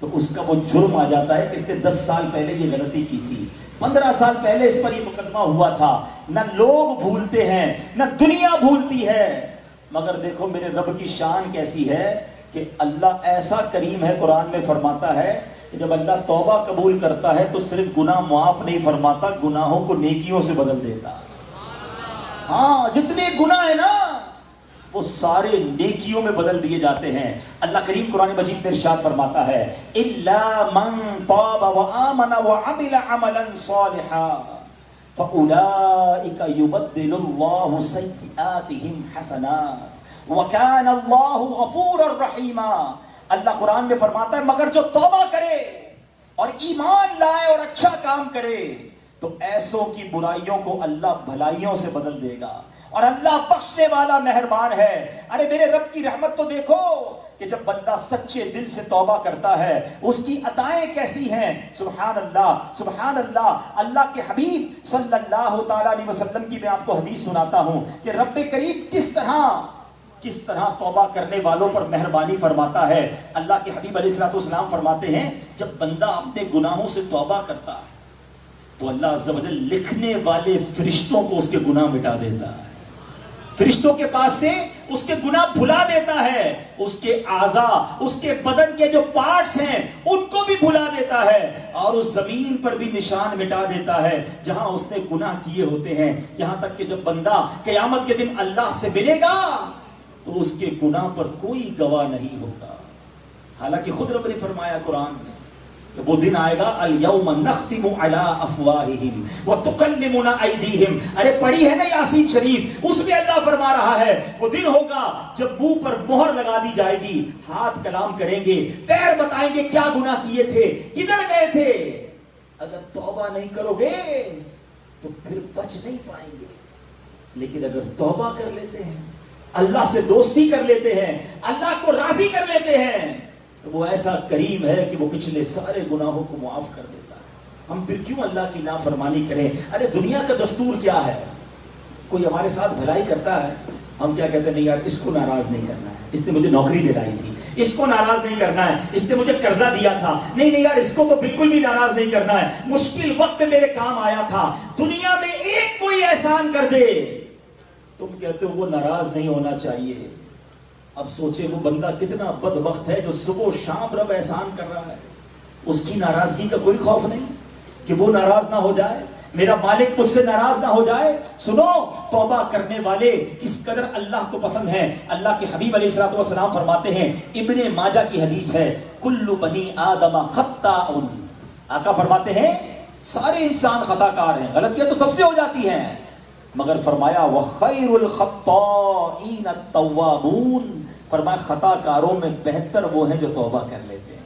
تو اس کا وہ جرم آ جاتا ہے کہ اس نے 10 سال پہلے یہ غلطی کی تھی، 15 سال پہلے اس پر یہ مقدمہ ہوا تھا۔ نہ لوگ بھولتے ہیں نہ دنیا بھولتی ہے، مگر دیکھو میرے رب کی شان کیسی ہے کہ اللہ ایسا کریم ہے، قرآن میں فرماتا ہے کہ جب اللہ توبہ قبول کرتا ہے تو صرف گناہ معاف نہیں فرماتا، گناہوں کو نیکیوں سے بدل دیتا. ہاں جتنے گناہ ہیں نا وہ سارے نیکیوں میں بدل دیے جاتے ہیں. اللہ کریم قرآن مجید میں ارشاد فرماتا ہے الا من تاب وآمن وعمل عملا صالحا فأولئک یبدل اللہ سیئاتہم حسنات وکان اللہ غفورا رحیما. اللہ قرآن میں فرماتا ہے مگر جو توبہ کرے اور ایمان لائے اور اچھا کام کرے تو ایسوں کی برائیوں کو اللہ بھلائیوں سے بدل دے گا، اور اللہ بخشنے والا مہربان ہے. ارے میرے رب کی رحمت تو دیکھو کہ جب بندہ سچے دل سے توبہ کرتا ہے اس کی عطائیں کیسی ہیں. سبحان اللہ سبحان اللہ. اللہ کے حبیب صلی اللہ تعالیٰ علیہ وسلم کی میں آپ کو حدیث سناتا ہوں کہ رب کریم کس طرح توبہ کرنے والوں پر مہربانی فرماتا ہے. اللہ کے حبیب علیہ الصلوۃ والسلام فرماتے ہیں جب بندہ اپنے گناہوں سے توبہ کرتا ہے تو اللہ عز و جل لکھنے والے فرشتوں کو اس کے گناہ مٹا دیتا ہے، فرشتوں کے پاس سے اس کے گناہ بھلا دیتا ہے، اس کے اعضاء اس کے بدن کے جو پارٹس ہیں ان کو بھی بھلا دیتا ہے، اور اس زمین پر بھی نشان مٹا دیتا ہے جہاں اس نے گناہ کیے ہوتے ہیں. یہاں تک کہ جب بندہ قیامت کے دن اللہ سے ملے گا تو اس کے گناہ پر کوئی گواہ نہیں ہوگا. حالانکہ خود رب نے فرمایا قرآن میں کہ وہ دن آئے گا الیوم نختم علی افواہہم وتکلمنا ایدیہم. ارے پڑھی ہے نا یاسین شریف، اس میں اللہ فرما رہا ہے وہ دن ہوگا جب منہ پر مہر لگا دی جائے گی، ہاتھ کلام کریں گے، پیر بتائیں گے کیا گناہ کیے تھے، کدھر گئے تھے. اگر توبہ نہیں کرو گے تو پھر بچ نہیں پائیں گے، لیکن اگر توبہ کر لیتے ہیں، اللہ سے دوستی کر لیتے ہیں، اللہ کو راضی کر لیتے ہیں تو وہ ایسا کریم ہے کہ وہ پچھلے سارے گناہوں کو معاف کر دیتا ہے. ہم پھر کیوں اللہ کی نافرمانی کریں؟ ارے دنیا کا دستور کیا ہے، کوئی ہمارے ساتھ بھلائی کرتا ہے ہم کیا کہتے ہیں نہیں یار اس کو ناراض نہیں کرنا ہے، اس نے مجھے نوکری دلائی تھی، اس کو ناراض نہیں کرنا ہے، اس نے مجھے قرضہ دیا تھا، نہیں یار اس کو تو بالکل بھی ناراض نہیں کرنا ہے، مشکل وقت میں میرے کام آیا تھا. دنیا میں ایک کوئی احسان کر دے تم کہتے ہو وہ ناراض نہیں ہونا چاہیے. اب سوچے وہ بندہ کتنا بدبخت ہے جو صبح و شام رب احسان کر رہا ہے، اس کی ناراضگی کا کوئی خوف نہیں کہ وہ ناراض نہ ہو جائے، میرا مالک مجھ سے ناراض نہ ہو جائے. سنو توبہ کرنے والے کس قدر اللہ کو پسند ہیں. اللہ کے حبیب علیہ الصلوۃ والسلام فرماتے ہیں، ابن ماجہ کی حدیث ہے، کل بنی آدم خطاء. آقا فرماتے ہیں سارے انسان خطا کار ہیں، غلطیاں تو سب سے ہو جاتی ہیں، مگر فرمایا وَخَيْرُ الْخَطَّائِينَ التَّوَّابُونَ. فرمایا خطا کاروں میں بہتر وہ ہیں جو توبہ کر لیتے ہیں،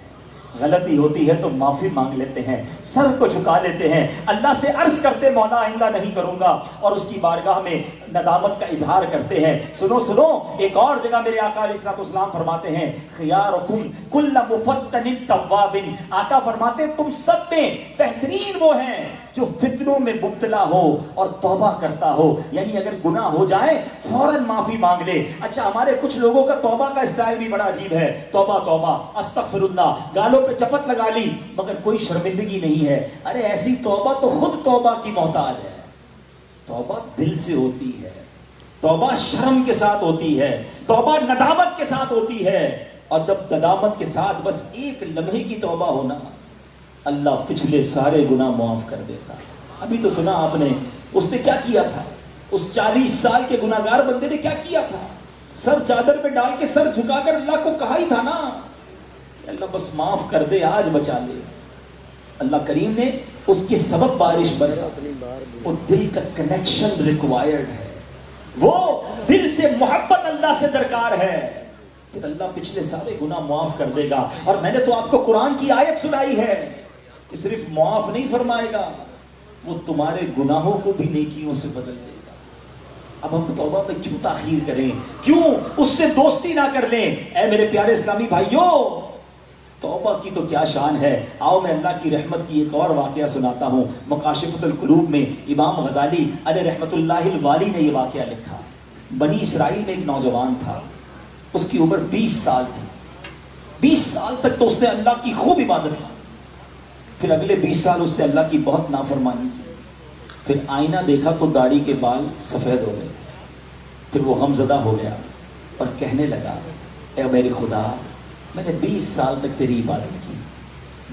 غلطی ہوتی ہے تو معافی مانگ لیتے ہیں، سر کو جھکا لیتے ہیں، اللہ سے عرض کرتے مولا آئندہ نہیں کروں گا، اور اس کی بارگاہ میں ندامت کا اظہار کرتے ہیں. سنو ایک اور جگہ میرے آقا علیہ الصلوۃ والسلام فرماتے ہیں خیارکم کل مفتن تواب. آقا فرماتے ہیں تم سب میں بہترین وہ ہیں جو فتنوں میں مبتلا ہو اور توبہ کرتا ہو، یعنی اگر گناہ ہو جائے فوراً معافی مانگ لے. اچھا ہمارے کچھ لوگوں کا توبہ کا اسٹائل بھی بڑا عجیب ہے، توبہ استغفر اللہ، گالوں پہ چپت لگا لی مگر کوئی شرمندگی نہیں ہے. ارے ایسی توبہ تو خود توبہ کی محتاج ہے. توبہ دل سے ہوتی ہے، توبہ شرم کے ساتھ ہوتی ہے، توبہ ندامت کے ساتھ ہوتی ہے، اور جب ندامت کے ساتھ بس ایک لمحے کی توبہ ہونا اللہ پچھلے سارے گناہ معاف کر دیتا. ابھی تو سنا آپ نے اس نے کیا کیا تھا، اس 40 سال کے گناہگار بندے نے کیا کیا تھا، سر چادر پہ ڈال کے سر جھکا کر اللہ کو کہا ہی تھا نا اللہ بس معاف کر دے، آج بچا لے. اللہ کریم نے اس کے سبب بارش برسا. وہ دل کا کنیکشن ریکوائرڈ ہے، وہ دل سے محبت اللہ سے درکار ہے، پھر اللہ پچھلے سارے گناہ معاف کر دے گا. اور میں نے تو آپ کو قرآن کی آیت سنائی ہے کہ صرف معاف نہیں فرمائے گا، وہ تمہارے گناہوں کو بھی نیکیوں سے بدل دے گا. اب ہم توبہ پہ کیوں تاخیر کریں، کیوں اس سے دوستی نہ کر لیں؟ اے میرے پیارے اسلامی بھائیوں، توبہ کی تو کیا شان ہے. آؤ میں اللہ کی رحمت کی ایک اور واقعہ سناتا ہوں. مکاشفۃ القلوب میں امام غزالی علیہ رحمت اللہ الوالی نے یہ واقعہ لکھا. بنی اسرائیل میں ایک نوجوان تھا، اس کی عمر 20 سال تھی. 20 سال تک تو اس نے اللہ کی خوب عبادت کی، پھر اگلے 20 سال اس نے اللہ کی بہت نافرمانی کی. پھر آئینہ دیکھا تو داڑھی کے بال سفید ہو گئے. پھر وہ غمزدہ ہو گیا اور کہنے لگا اے میرے خدا، میں نے 20 سال تک تیری عبادت کی،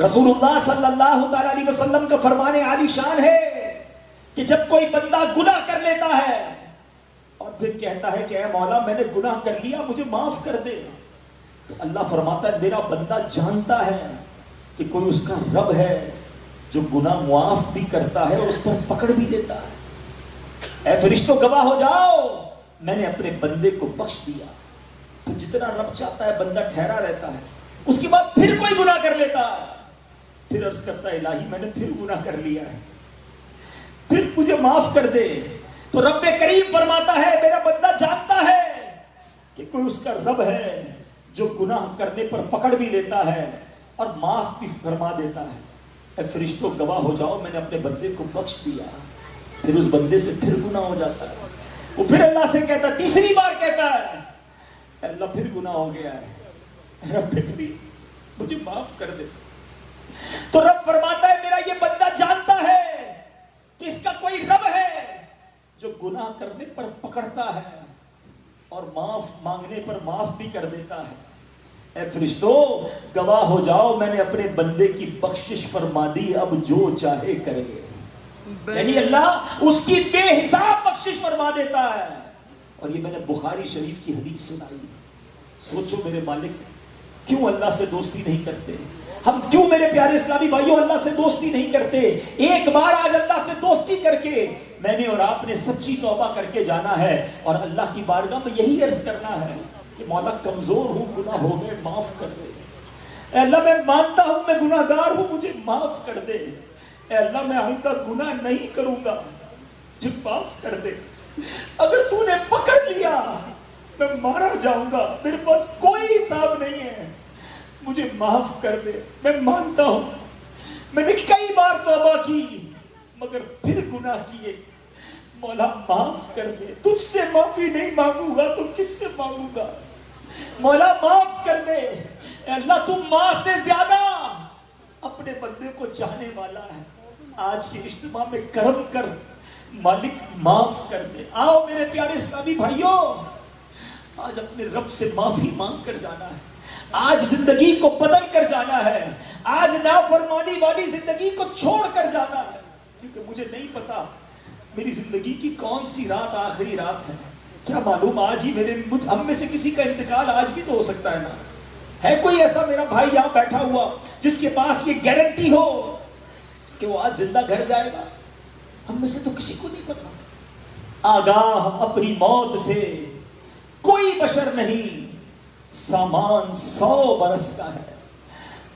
رسول اللہ صلی اللہ تعالی علیہ وسلم کا فرمان عالی شان ہے کہ جب کوئی بندہ گناہ کر لیتا ہے اور پھر کہتا ہے کہ اے مولا میں نے گناہ کر لیا مجھے معاف کر دے، تو اللہ فرماتا ہے میرا بندہ جانتا ہے کہ کوئی اس کا رب ہے جو گناہ معاف بھی کرتا ہے اور اس پر پکڑ بھی لیتا ہے۔ اے فرشتوں گواہ ہو جاؤ میں نے اپنے بندے کو بخش دیا۔ تو جتنا رب چاہتا ہے بندہ ٹھہرا رہتا ہے، اس کے بعد پھر کوئی گناہ کر لیتا ہے، پھر عرض کرتا ہے الہی میں نے پھر گناہ کر لیا ہے، پھر مجھے معاف کر دے۔ تو رب کریم فرماتا ہے میرا بندہ جانتا ہے کہ کوئی اس کا رب ہے جو گناہ کرنے پر پکڑ بھی لیتا ہے اور معاف بھی فرما دیتا ہے۔ اے فرشتوں گواہ ہو جاؤ میں نے اپنے بندے کو بخش دیا۔ پھر اس بندے سے پھر گناہ ہو جاتا ہے، وہ پھر اللہ سے کہتا ہے، تیسری بار کہتا ہے اے اللہ پھر گناہ ہو گیا ہے، رب کریم مجھے معاف کر دے۔ تو رب فرماتا ہے میرا یہ بندہ جانتا ہے کہ اس کا کوئی رب ہے جو گناہ کرنے پر پکڑتا ہے اور معاف مانگنے پر معاف بھی کر دیتا ہے۔ اے فرشتوں گواہ ہو جاؤ میں نے اپنے بندے کی بخشش فرما دی، اب جو چاہے کرے۔ یعنی اللہ اس کی بے حساب بخشش فرما دیتا ہے۔ اور یہ میں نے بخاری شریف کی حدیث سنائی۔ سوچو میرے مالک کیوں اللہ سے دوستی نہیں کرتے؟ ہم کیوں میرے پیارے اسلامی بھائیوں اللہ سے دوستی نہیں کرتے؟ ایک بار آج اللہ سے دوستی کر کے میں نے اور آپ نے سچی توبہ کر کے جانا ہے اور اللہ کی بارگاہ میں یہی عرض کرنا ہے کہ مولا کمزور ہوں، گناہ ہو گئے، معاف کر دے۔ اے اللہ میں مانتا ہوں میں گناہ گار ہوں، مجھے معاف کر دے۔ اے اللہ میں آئندہ گناہ نہیں کروں گا، مجھے معاف کر دے۔ اگر تو نے پکڑ لیا میں مارا جاؤں گا، میرے پاس کوئی حساب نہیں ہے، مجھے معاف کر دے۔ میں مانتا ہوں میں نے کئی بار توبہ کی مگر پھر گناہ کیے، مولا معاف کر دے۔ تجھ سے معافی نہیں مانگوں گا تو کس سے مانگوں گا؟ مولا معاف کر دے۔ اے اللہ تو ماں سے زیادہ اپنے بندے کو چاہنے والا ہے۔ آج کے اجتماع میں کرم کر مالک، معاف کر دے۔ آؤ میرے پیارے اسلامی بھائیوں آج اپنے رب سے معافی مانگ کر جانا ہے، آج زندگی کو بدل کر جانا ہے، آج نافرمانی والی زندگی کو چھوڑ کر جانا ہے، کیونکہ مجھے نہیں پتا میری زندگی کی کون سی رات آخری رات ہے۔ کیا معلوم آج ہی ہم میں سے کسی کا انتقال آج بھی تو ہو سکتا ہے نا۔ ہے کوئی ایسا میرا بھائی یہاں بیٹھا ہوا جس کے پاس یہ گارنٹی ہو کہ وہ آج زندہ گھر جائے گا؟ ہم میں سے تو کسی کو نہیں پتا۔ آگاہ اپنی موت سے کوئی بشر نہیں، سامان 100 برس کا ہے،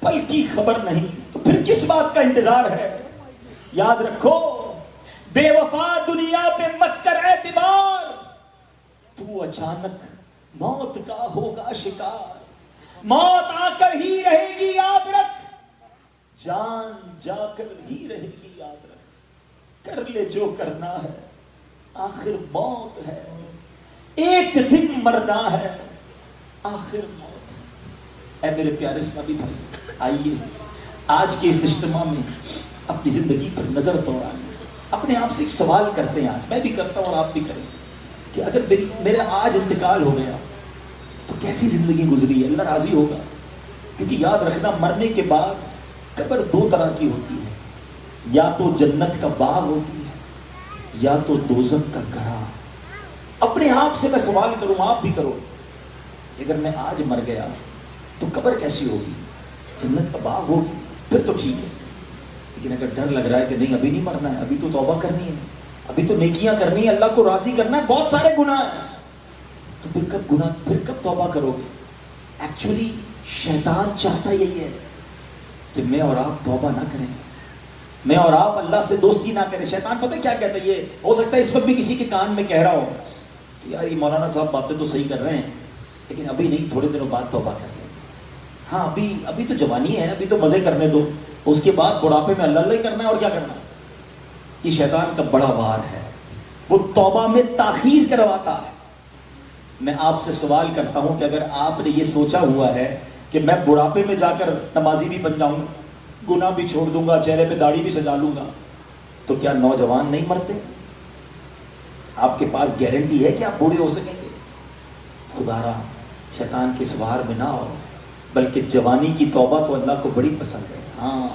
پل کی خبر نہیں، تو پھر کس بات کا انتظار ہے؟ یاد رکھو بے وفا دنیا پہ مت کر اعتبار، تو اچانک موت کا ہوگا شکار، موت آ کر ہی رہے گی یاد رکھ، جان جا کر ہی رہے گی یاد رکھ، کر لے جو کرنا ہے آخر موت ہے، ایک دن مرنا ہے آخر موت ہے۔ اے میرے پیارے اسلامی بھائی آئیے آج کے اس اجتماع میں اپنی زندگی پر نظر دوڑائیں، اپنے آپ سے ایک سوال کرتے ہیں، آج میں بھی کرتا ہوں اور آپ بھی کریں کہ اگر میرا آج انتقال ہو گیا تو کیسی زندگی گزری ہے؟ اللہ راضی ہوگا؟ کیونکہ یاد رکھنا مرنے کے بعد قبر 2 طرح کی ہوتی ہے، یا تو جنت کا باغ ہوتی ہے یا تو دوزخ کا گڑھا۔ اپنے آپ سے میں سوال کروں، آپ بھی کرو، اگر میں آج مر گیا تو قبر کیسی ہوگی؟ جنت کا باغ ہوگی، پھر تو ٹھیک ہے، لیکن اگر ڈر لگ رہا ہے کہ نہیں ابھی نہیں مرنا ہے، ابھی تو توبہ کرنی ہے، ابھی تو نیکیاں کرنی ہے، اللہ کو راضی کرنا ہے، بہت سارے گناہ ہیں، تو پھر کب توبہ کرو گے؟ ایکچولی شیطان چاہتا یہی ہے کہ میں اور آپ توبہ نہ کریں، میں اور آپ اللہ سے دوستی نہ کریں۔ شیطان پتہ کیا کہتا ہے؟ یہ ہو سکتا ہے اس وقت بھی کسی کے کان میں کہہ رہا ہو کہ یار یہ مولانا صاحب باتیں تو صحیح کر رہے ہیں لیکن ابھی نہیں، تھوڑے دنوں بعد توبہ کر لیں۔ ہاں ابھی تو جوانی ہے، ابھی تو مزے کرنے دو، اس کے بعد بڑھاپے میں اللہ اللہ ہی کرنا ہے اور کیا کرنا ہے۔ یہ شیطان کا بڑا وار ہے، وہ توبہ میں تاخیر کرواتا ہے۔ میں آپ سے سوال کرتا ہوں کہ اگر آپ نے یہ سوچا ہوا ہے کہ میں بڑھاپے میں جا کر نمازی بھی بن جاؤں گا، گناہ بھی چھوڑ دوں گا، چہرے پہ داڑھی بھی سجا لوں گا، تو کیا نوجوان نہیں مرتے؟ آپ کے پاس گارنٹی ہے کہ آپ بوڑھے ہو سکیں گے؟ خدا را شیطان کے اس وار میں نہ ہو، بلکہ جوانی کی توبہ تو اللہ کو بڑی پسند ہے۔ ہاں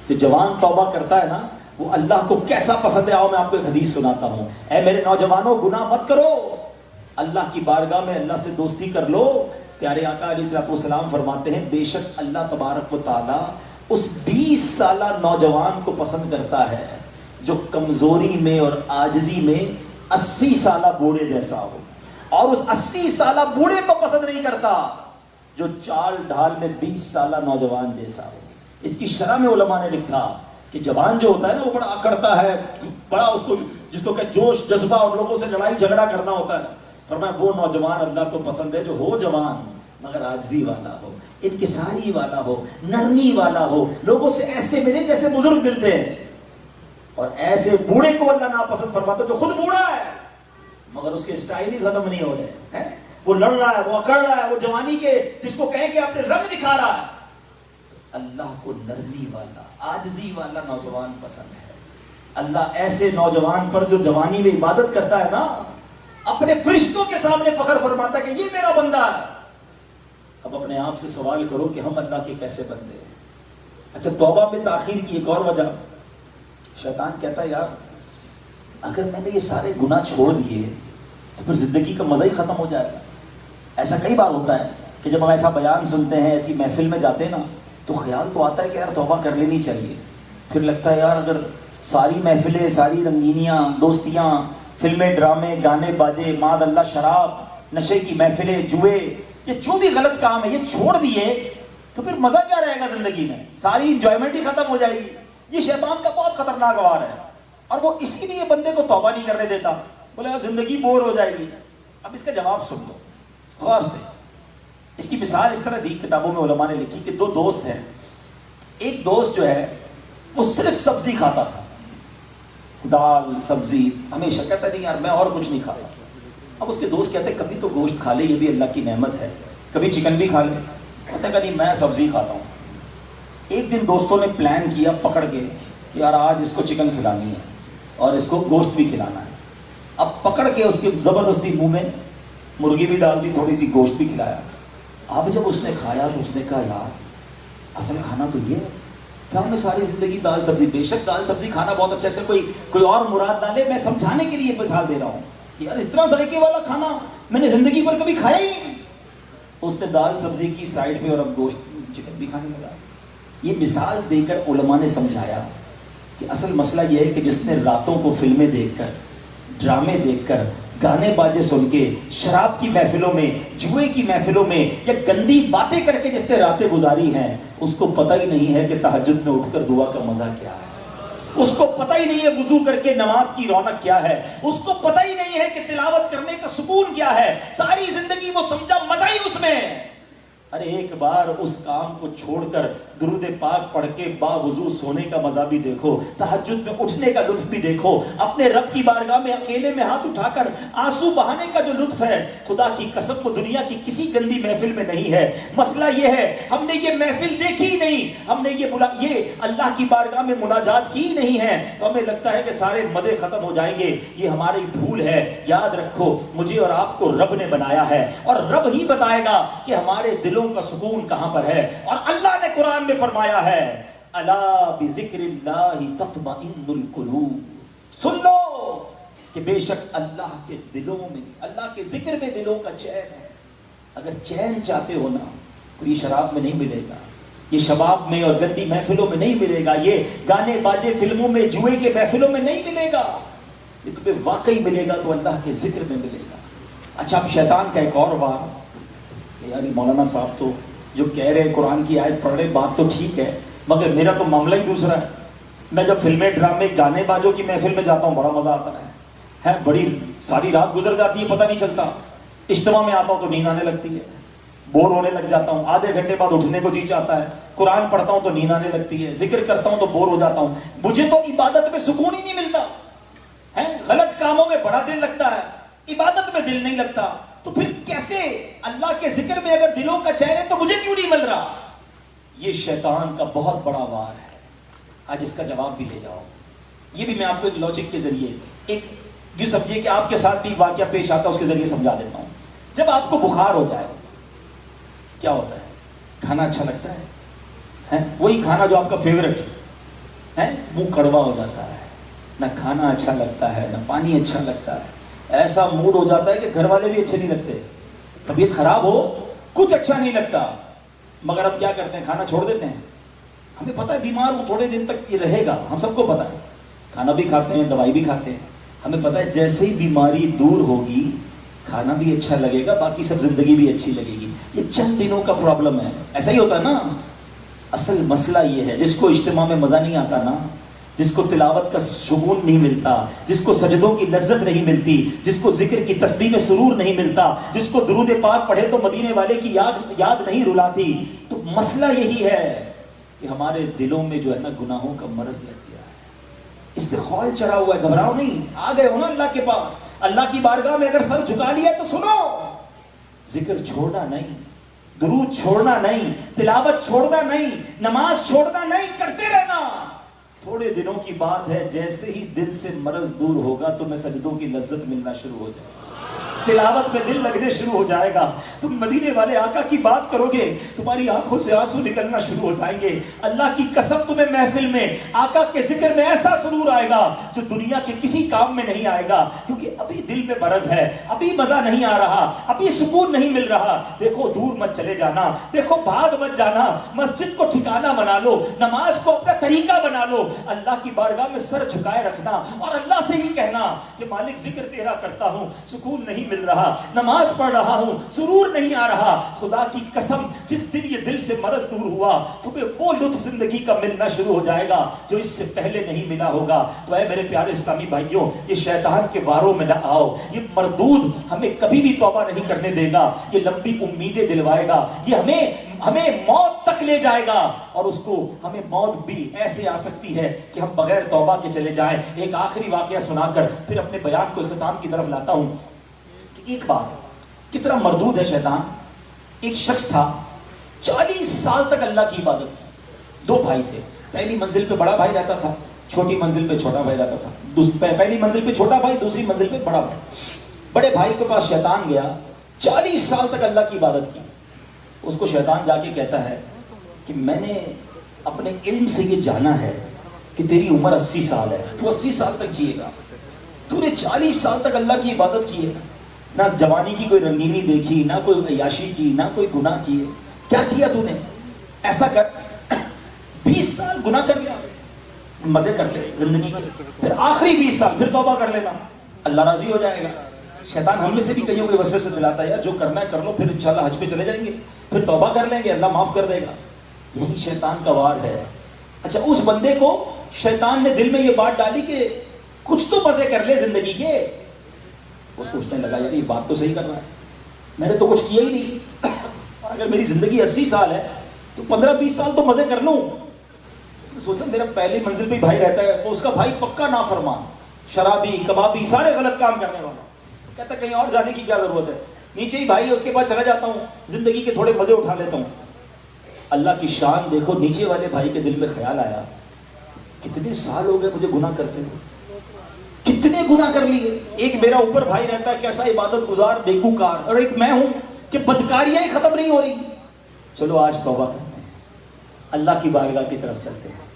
جو جوان توبہ کرتا ہے نا وہ اللہ کو کیسا پسند ہے. آؤ میں آپ کو ایک حدیث سناتا ہوں. اے میرے نوجوانوں گناہ مت کرو, اللہ کی بارگاہ میں اللہ سے دوستی کر لو. پیارے آقا علیہ الصلوۃ والسلام فرماتے ہیں بے شک اللہ تبارک و تعالی اس 20 سالہ نوجوان کو پسند کرتا ہے جو کمزوری میں اور عاجزی میں 80 سالہ بوڑھے جیسا ہو, اور اس 80 سالہ بوڑھے کو پسند نہیں کرتا جو چال ڈھال میں 20 سالہ نوجوان جیسا ہو. اس کی شرح میں علماء نے لکھا کہ جوان جو ہوتا ہے نا وہ بڑا اکڑتا ہے, بڑا اس کو جس کو کہ جوش جذبہ اور لوگوں سے لڑائی جھگڑا کرنا ہوتا ہے. فرمایا وہ نوجوان اللہ کو پسند ہے جو ہو جوان مگر عاجزی والا ہو, انکساری والا ہو, نرمی والا ہو, لوگوں سے ایسے ملے جیسے بزرگ ملتے ہیں. اور ایسے بوڑھے کو اللہ ناپسند فرماتا جو خود بوڑھا ہے مگر اس کے اسٹائل ہی ختم نہیں ہو رہے ہیں. وہ لڑ رہا ہے, وہ اکڑ رہا ہے, وہ جوانی کے جس کو کہیں کہ اپنے رنگ دکھا رہا ہے. تو اللہ کو نرمی والا عاجزی والا نوجوان پسند ہے. اللہ ایسے نوجوان پر جو جوانی میں عبادت کرتا ہے نا اپنے فرشتوں کے سامنے فخر فرماتا ہے کہ یہ میرا بندہ ہے. اب اپنے آپ سے سوال کرو کہ ہم اللہ کے کیسے بندے ہیں. اچھا توبہ میں تاخیر کی ایک اور وجہ, شیطان کہتا ہے یار اگر میں نے یہ سارے گناہ چھوڑ دیے تو پھر زندگی کا مزہ ہی ختم ہو جائے گا. ایسا کئی بار ہوتا ہے کہ جب ہم ایسا بیان سنتے ہیں, ایسی محفل میں جاتے ہیں نا تو خیال تو آتا ہے کہ یار توبہ کر لینی چاہیے. پھر لگتا ہے یار اگر ساری محفلیں, ساری رنگینیاں, دوستیاں, فلمیں, ڈرامے, گانے باجے, ماد اللہ, شراب, نشے کی محفلیں, جوئے, یہ جو بھی غلط کام ہے یہ چھوڑ دیے تو پھر مزہ کیا رہے گا زندگی میں, ساری انجوائمنٹ ہی ختم ہو جائے گی. یہ شیطان کا بہت خطرناک وار ہے اور وہ اسی لیے بندے کو توبہ نہیں کرنے دیتا. بولے یار زندگی بور ہو جائے گی. اب اس کا جواب سن لو غور سے. اس کی مثال اس طرح دی, کتابوں میں علماء نے لکھی کہ 2 دوست ہیں. ایک دوست جو ہے وہ صرف سبزی کھاتا تھا, دال سبزی ہمیشہ, کہتا نہیں یار میں اور کچھ نہیں کھاتا. اب اس کے دوست کہتے ہیں کبھی تو گوشت کھا لے, یہ بھی اللہ کی نعمت ہے, کبھی چکن بھی کھا لے. اس نے کہا نہیں میں سبزی کھاتا ہوں. ایک دن دوستوں نے پلان کیا پکڑ کے کہ یار آج اس کو چکن کھلانی ہے اور اس کو گوشت بھی کھلانا ہے. اب پکڑ کے اس کے زبردستی منہ میں مرغی بھی ڈال دی, تھوڑی سی گوشت بھی کھلایا. اب جب اس نے کھایا تو اس نے کہا یار اصل کھانا تو یہ ہے, کیا ہم نے ساری زندگی دال سبزی, بے شک دال سبزی کھانا بہت اچھا ہے, سے کوئی اور مراد نہ لے, میں سمجھانے کے لیے مثال دے رہا ہوں کہ یار اتنا ذائقے والا کھانا میں نے زندگی پر کبھی کھایا ہی نہیں. اس نے دال سبزی کی سائڈ پہ اور اب گوشت چکن بھی کھانے لگا. یہ مثال دے کر علماء نے سمجھایا کہ اصل مسئلہ یہ ہے کہ جس نے راتوں کو فلمیں دیکھ کر, ڈرامے دیکھ کر, گانے باجے سن کے, شراب کی محفلوں میں, جوئے کی محفلوں میں یا گندی باتیں کر کے جس نے راتیں گزاری ہیں, اس کو پتہ ہی نہیں ہے کہ تہجد میں اٹھ کر دعا کا مزہ کیا ہے. اس کو پتہ ہی نہیں ہے وضو کر کے نماز کی رونق کیا ہے. اس کو پتہ ہی نہیں ہے کہ تلاوت کرنے کا سکون کیا ہے. ساری زندگی وہ سمجھا مزہ ہی اس میں. ارے ایک بار اس کام کو چھوڑ کر درود پاک پڑھ کے با وضو سونے کا مزہ بھی دیکھو, تہجد میں اٹھنے کا لطف بھی دیکھو, اپنے رب کی بارگاہ میں اکیلے میں ہاتھ اٹھا کر آنسو بہانے کا جو لطف ہے, خدا کی قسم وہ دنیا کی کسی گندی محفل میں نہیں ہے. مسئلہ یہ ہے ہم نے یہ محفل دیکھی ہی نہیں, ہم نے یہ اللہ کی بارگاہ میں مناجات کی ہی نہیں ہے, تو ہمیں لگتا ہے کہ سارے مزے ختم ہو جائیں گے. یہ ہماری بھول ہے. یاد رکھو مجھے اور آپ کو رب نے بنایا ہے اور رب ہی بتائے گا کہ ہمارے دلوں کا سکون کہاں پر ہے. اور اللہ نے قرآن میں فرمایا ہے الا بذکر اللہ تطمئن القلوب, سن لو کہ بے شک اللہ کے دلوں میں, اللہ کے ذکر میں دلوں کا چین ہے. اگر چین چاہتے ہو نا تو یہ شراب میں نہیں ملے گا, یہ شباب میں اور گندی محفلوں میں نہیں ملے گا, یہ گانے باجے فلموں میں جوئے کے محفلوں میں نہیں ملے گا. یہ تمہیں واقعی ملے گا تو اللہ کے ذکر میں ملے گا. اچھا اب شیطان کا ایک اور بار, یعنی مولانا صاحب تو جو کہہ رہے ہیں قرآن کی آیت پڑھ رہے, بات تو ٹھیک ہے مگر میرا تو معاملہ ہی دوسرا ہے. میں جب فلمیں ڈرامے گانے بازوں کی محفل میں جاتا ہوں بڑا مزہ آتا ہے, بڑی ساری رات گزر جاتی ہے پتہ نہیں چلتا. اجتماع میں آتا ہوں تو نیند آنے لگتی ہے, بور ہونے لگ جاتا ہوں, آدھے گھنٹے بعد اٹھنے کو جی چاہتا ہے, قرآن پڑھتا ہوں تو نیند آنے لگتی ہے, ذکر کرتا ہوں تو بور ہو جاتا ہوں. مجھے تو عبادت میں سکون ہی نہیں ملتا ہے, غلط کاموں میں بڑا دل لگتا ہے, عبادت میں دل نہیں لگتا. تو پھر کیسے اللہ کے ذکر میں اگر دلوں کا چین ہے تو مجھے کیوں نہیں مل رہا؟ یہ شیطان کا بہت بڑا وار ہے. آج اس کا جواب بھی لے جاؤ. یہ بھی میں آپ کو ایک لاجک کے ذریعے, ایک یوں سمجھیے کہ آپ کے ساتھ بھی واقعہ پیش آتا ہے, اس کے ذریعے سمجھا دیتا ہوں. جب آپ کو بخار ہو جائے کیا ہوتا ہے؟ کھانا اچھا لگتا ہے وہی کھانا جو آپ کا فیوریٹ ہے، منہ کڑوا ہو جاتا ہے، نہ کھانا اچھا لگتا ہے، نہ پانی اچھا لگتا ہے، ایسا موڈ ہو جاتا ہے کہ گھر والے بھی اچھے نہیں لگتے، طبیعت خراب ہو کچھ اچھا نہیں لگتا، مگر اب کیا کرتے ہیں، کھانا چھوڑ دیتے ہیں۔ ہمیں پتہ ہے بیمار ہوں تھوڑے دن تک یہ رہے گا، ہم سب کو پتہ ہے، کھانا بھی کھاتے ہیں، دوائی بھی کھاتے ہیں، ہمیں پتہ ہے جیسے ہی بیماری دور ہوگی کھانا بھی اچھا لگے گا، باقی سب زندگی بھی اچھی لگے گی۔ یہ چند دنوں کا پرابلم ہے، ایسا ہی ہوتا ہے نا۔ اصل مسئلہ یہ ہے، جس کو اجتماع میں مزہ نہیں آتا نا، جس کو تلاوت کا شگون نہیں ملتا، جس کو سجدوں کی لذت نہیں ملتی، جس کو ذکر کی تسبیح میں سرور نہیں ملتا، جس کو درود پاک پڑھے تو مدینے والے کی یاد نہیں رلاتی، تو مسئلہ یہی ہے کہ ہمارے دلوں میں جو ہے نا گناہوں کا مرض لگ گیا ہے، اس پہ خول چڑھا ہوا ہے۔ گھبراؤ نہیں، آ گئے ہو نا اللہ کے پاس، اللہ کی بارگاہ میں اگر سر جھکا لیا تو سنو، ذکر چھوڑنا نہیں، درود چھوڑنا نہیں، تلاوت چھوڑنا نہیں، نماز چھوڑنا نہیں، کرتے رہنا۔ تھوڑے دنوں کی بات ہے، جیسے ہی دل سے مرض دور ہوگا تمہیں سجدوں کی لذت ملنا شروع ہو جائے گا، تلاوت میں دل لگنے شروع ہو جائے گا، تم مدینے والے آقا کی بات کرو گے، تمہاری آنکھوں سے آنسو نکلنا شروع ہو جائیں گے۔ اللہ کی قسم تمہیں محفل میں آقا کے ذکر میں ایسا سرور آئے گا جو دنیا کے کسی کام میں نہیں آئے گا، کیونکہ ابھی دل میں مرض ہے، ابھی مزہ نہیں آ رہا، ابھی سکون نہیں مل رہا۔ دیکھو دور مت چلے جانا، دیکھو بھاگ مت جانا، مسجد کو ٹھکانہ بنا لو، نماز کو اپنا طریقہ بنا لو، اللہ کی بارگاہ میں سر جھکائے رکھنا اور اللہ سے ہی کہنا کہ مالک ذکر تیرا کرتا ہوں، سکون نہیں مل رہا، نماز پڑھ رہا ہوں، سرور نہیں آ رہا، خدا کی قسم جس دن یہ دل سے مرض دور ہوا تمہیں وہ لطف زندگی کا ملنا شروع ہو جائے گا جو اس سے پہلے نہیں ملا ہوگا۔ تو اے میرے پیارے اسلامی بھائیوں، یہ شیطان کے واروں میں نہ آؤ، یہ مردود ہمیں کبھی بھی توبہ نہیں کرنے دے گا، یہ لمبی امیدیں دلوائے گا، یہ ہمیں موت تک لے جائے گا، اور اس کو ہمیں موت بھی ایسے آ سکتی ہے کہ ہم بغیر توبہ کے چلے جائیں۔ ایک آخری واقعہ سنا کر پھر اپنے بیان کو اختتام کی طرف لاتا ہوں۔ ایک بات کتنا مردود ہے شیطان۔ ایک شخص تھا 40 سال تک اللہ کی عبادت کی، دو بھائی تھے، پہلی منزل پہ بڑا بھائی رہتا تھا، چھوٹی منزل پہ چھوٹا بھائی رہتا تھا، پہلی منزل پہ چھوٹا بھائی، دوسری منزل پہ بڑا بھائی۔ بڑے بھائی کے پاس شیطان گیا، 40 سال تک اللہ کی عبادت کی، اس کو شیطان جا کے کہتا ہے کہ میں نے اپنے علم سے یہ جانا ہے کہ تیری عمر 80 سال ہے، تو 80 سال تک جیے گا، تو نے 40 سال تک اللہ کی عبادت کی ہے، نہ جوانی کی کوئی رنگینی دیکھی، نہ کوئی عیاشی کی، نہ کوئی گناہ کیے، کیا کیا تو نے؟ ایسا کر 20 سال گناہ کر لیا، مزے کر لے زندگی کے، پھر آخری 20 سال پھر توبہ کر لینا، اللہ راضی ہو جائے گا۔ شیطان ہم میں سے بھی کئیوں کے وسوسے سے دلاتا ہے، یار جو کرنا ہے کر لو، پھر انشاءاللہ حج پہ چلے جائیں گے، پھر توبہ کر لیں گے، اللہ معاف کر دے گا۔ یہی شیطان کا وار ہے۔ اچھا اس بندے کو شیطان نے دل میں یہ بات ڈالی کہ کچھ تو مزے کر لے زندگی کے، وہ سوچنے لگا یار یہ بات تو صحیح کر رہا ہے، میں نے تو کچھ کیا ہی نہیں، اگر میری زندگی 80 سال ہے تو 15-20 سال تو مزے کر لوں۔ اس نے سوچا میرا پہلی منزل پہ بھائی رہتا ہے، وہ اس کا بھائی پکا نافرمان، شرابی، کبابی، سارے غلط کام کرنے والا، کہتا کہیں اور جانے کی کیا ضرورت ہے، نیچے ہی بھائی ہے اس کے پاس چلا جاتا ہوں، زندگی کے تھوڑے مزے اٹھا لیتا ہوں۔ اللہ کی شان دیکھو، نیچے والے بھائی کے دل میں خیال آیا کتنے سال ہو گئے مجھے گناہ کرتے ہوئے، کتنے گناہ کر لیے، ایک میرا اوپر بھائی رہتا ہے کیسا عبادت گزار نیکوکار، اور ایک میں ہوں کہ بدکاریاں ہی ختم نہیں ہو رہی، چلو آج توبہ کرتے ہیں، اللہ کی بارگاہ کی طرف چلتے ہیں۔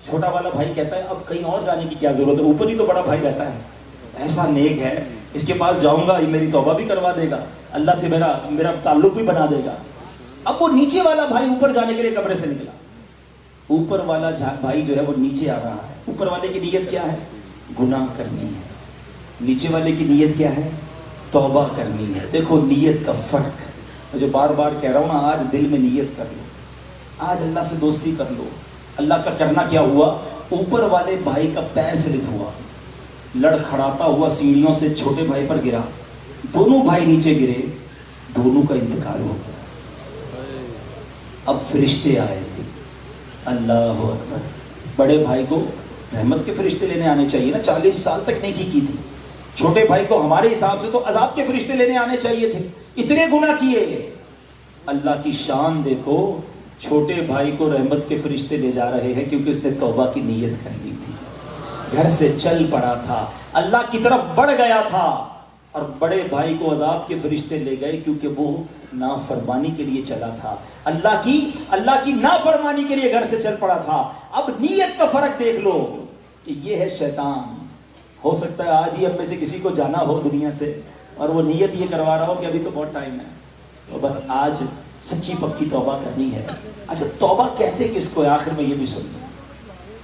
چھوٹا والا بھائی کہتا ہے اب کہیں اور جانے کی کیا ضرورت ہے، اوپر ہی تو بڑا بھائی رہتا ہے، ایسا نیک ہے، اس کے پاس جاؤں گا یہ میری توبہ بھی کروا دے گا، اللہ سے میرا تعلق بھی بنا دے گا۔ اب وہ نیچے والا بھائی اوپر جانے کے لیے کمرے سے نکلا، اوپر والا بھائی جو ہے وہ نیچے آ رہا ہے، اوپر والے کی نیت کیا ہے؟ گناہ کرنی ہے، نیچے والے کی نیت کیا ہے؟ توبہ کرنی ہے۔ دیکھو نیت کا فرق، میں جو بار بار کہہ رہا ہوں نا، آج دل میں نیت کر لو، آج اللہ سے دوستی کر لو۔ اللہ کا کرنا کیا ہوا؟ اوپر والے بھائی کا پیر سلپ ہوا، لڑکھڑاتا ہوا سیڑھیوں سے چھوٹے بھائی پر گرا، دونوں بھائی نیچے گرے، دونوں کا انتقال ہو گیا۔ اب فرشتے آئے، اللہ اکبر، بڑے بھائی کو رحمت کے فرشتے لینے آنے چاہیے نا، 40 سال تک نیکی کی تھی، چھوٹے بھائی کو ہمارے حساب سے تو عذاب کے فرشتے لینے آنے چاہیے تھے، اتنے گناہ کیے۔ اللہ کی شان دیکھو، چھوٹے بھائی کو رحمت کے فرشتے لے جا رہے ہیں کیونکہ اس نے توبہ کی نیت کر لی تھی، گھر سے چل پڑا تھا، اللہ کی طرف بڑھ گیا تھا، اور بڑے بھائی کو عذاب کے فرشتے لے گئے کیونکہ وہ نافرمانی کے لیے چلا تھا، اللہ کی نافرمانی کے لیے گھر سے چل پڑا تھا۔ اب نیت کا فرق دیکھ لو کہ یہ ہے شیطان۔ ہو سکتا ہے آج ہی ہم میں سے کسی کو جانا ہو دنیا سے اور وہ نیت یہ کروا رہا ہو کہ ابھی تو بہت ٹائم ہے، تو بس آج سچی پکی توبہ کرنی ہے۔ اچھا توبہ کہتے کس کو ہے؟ آخر میں یہ بھی سن لیں،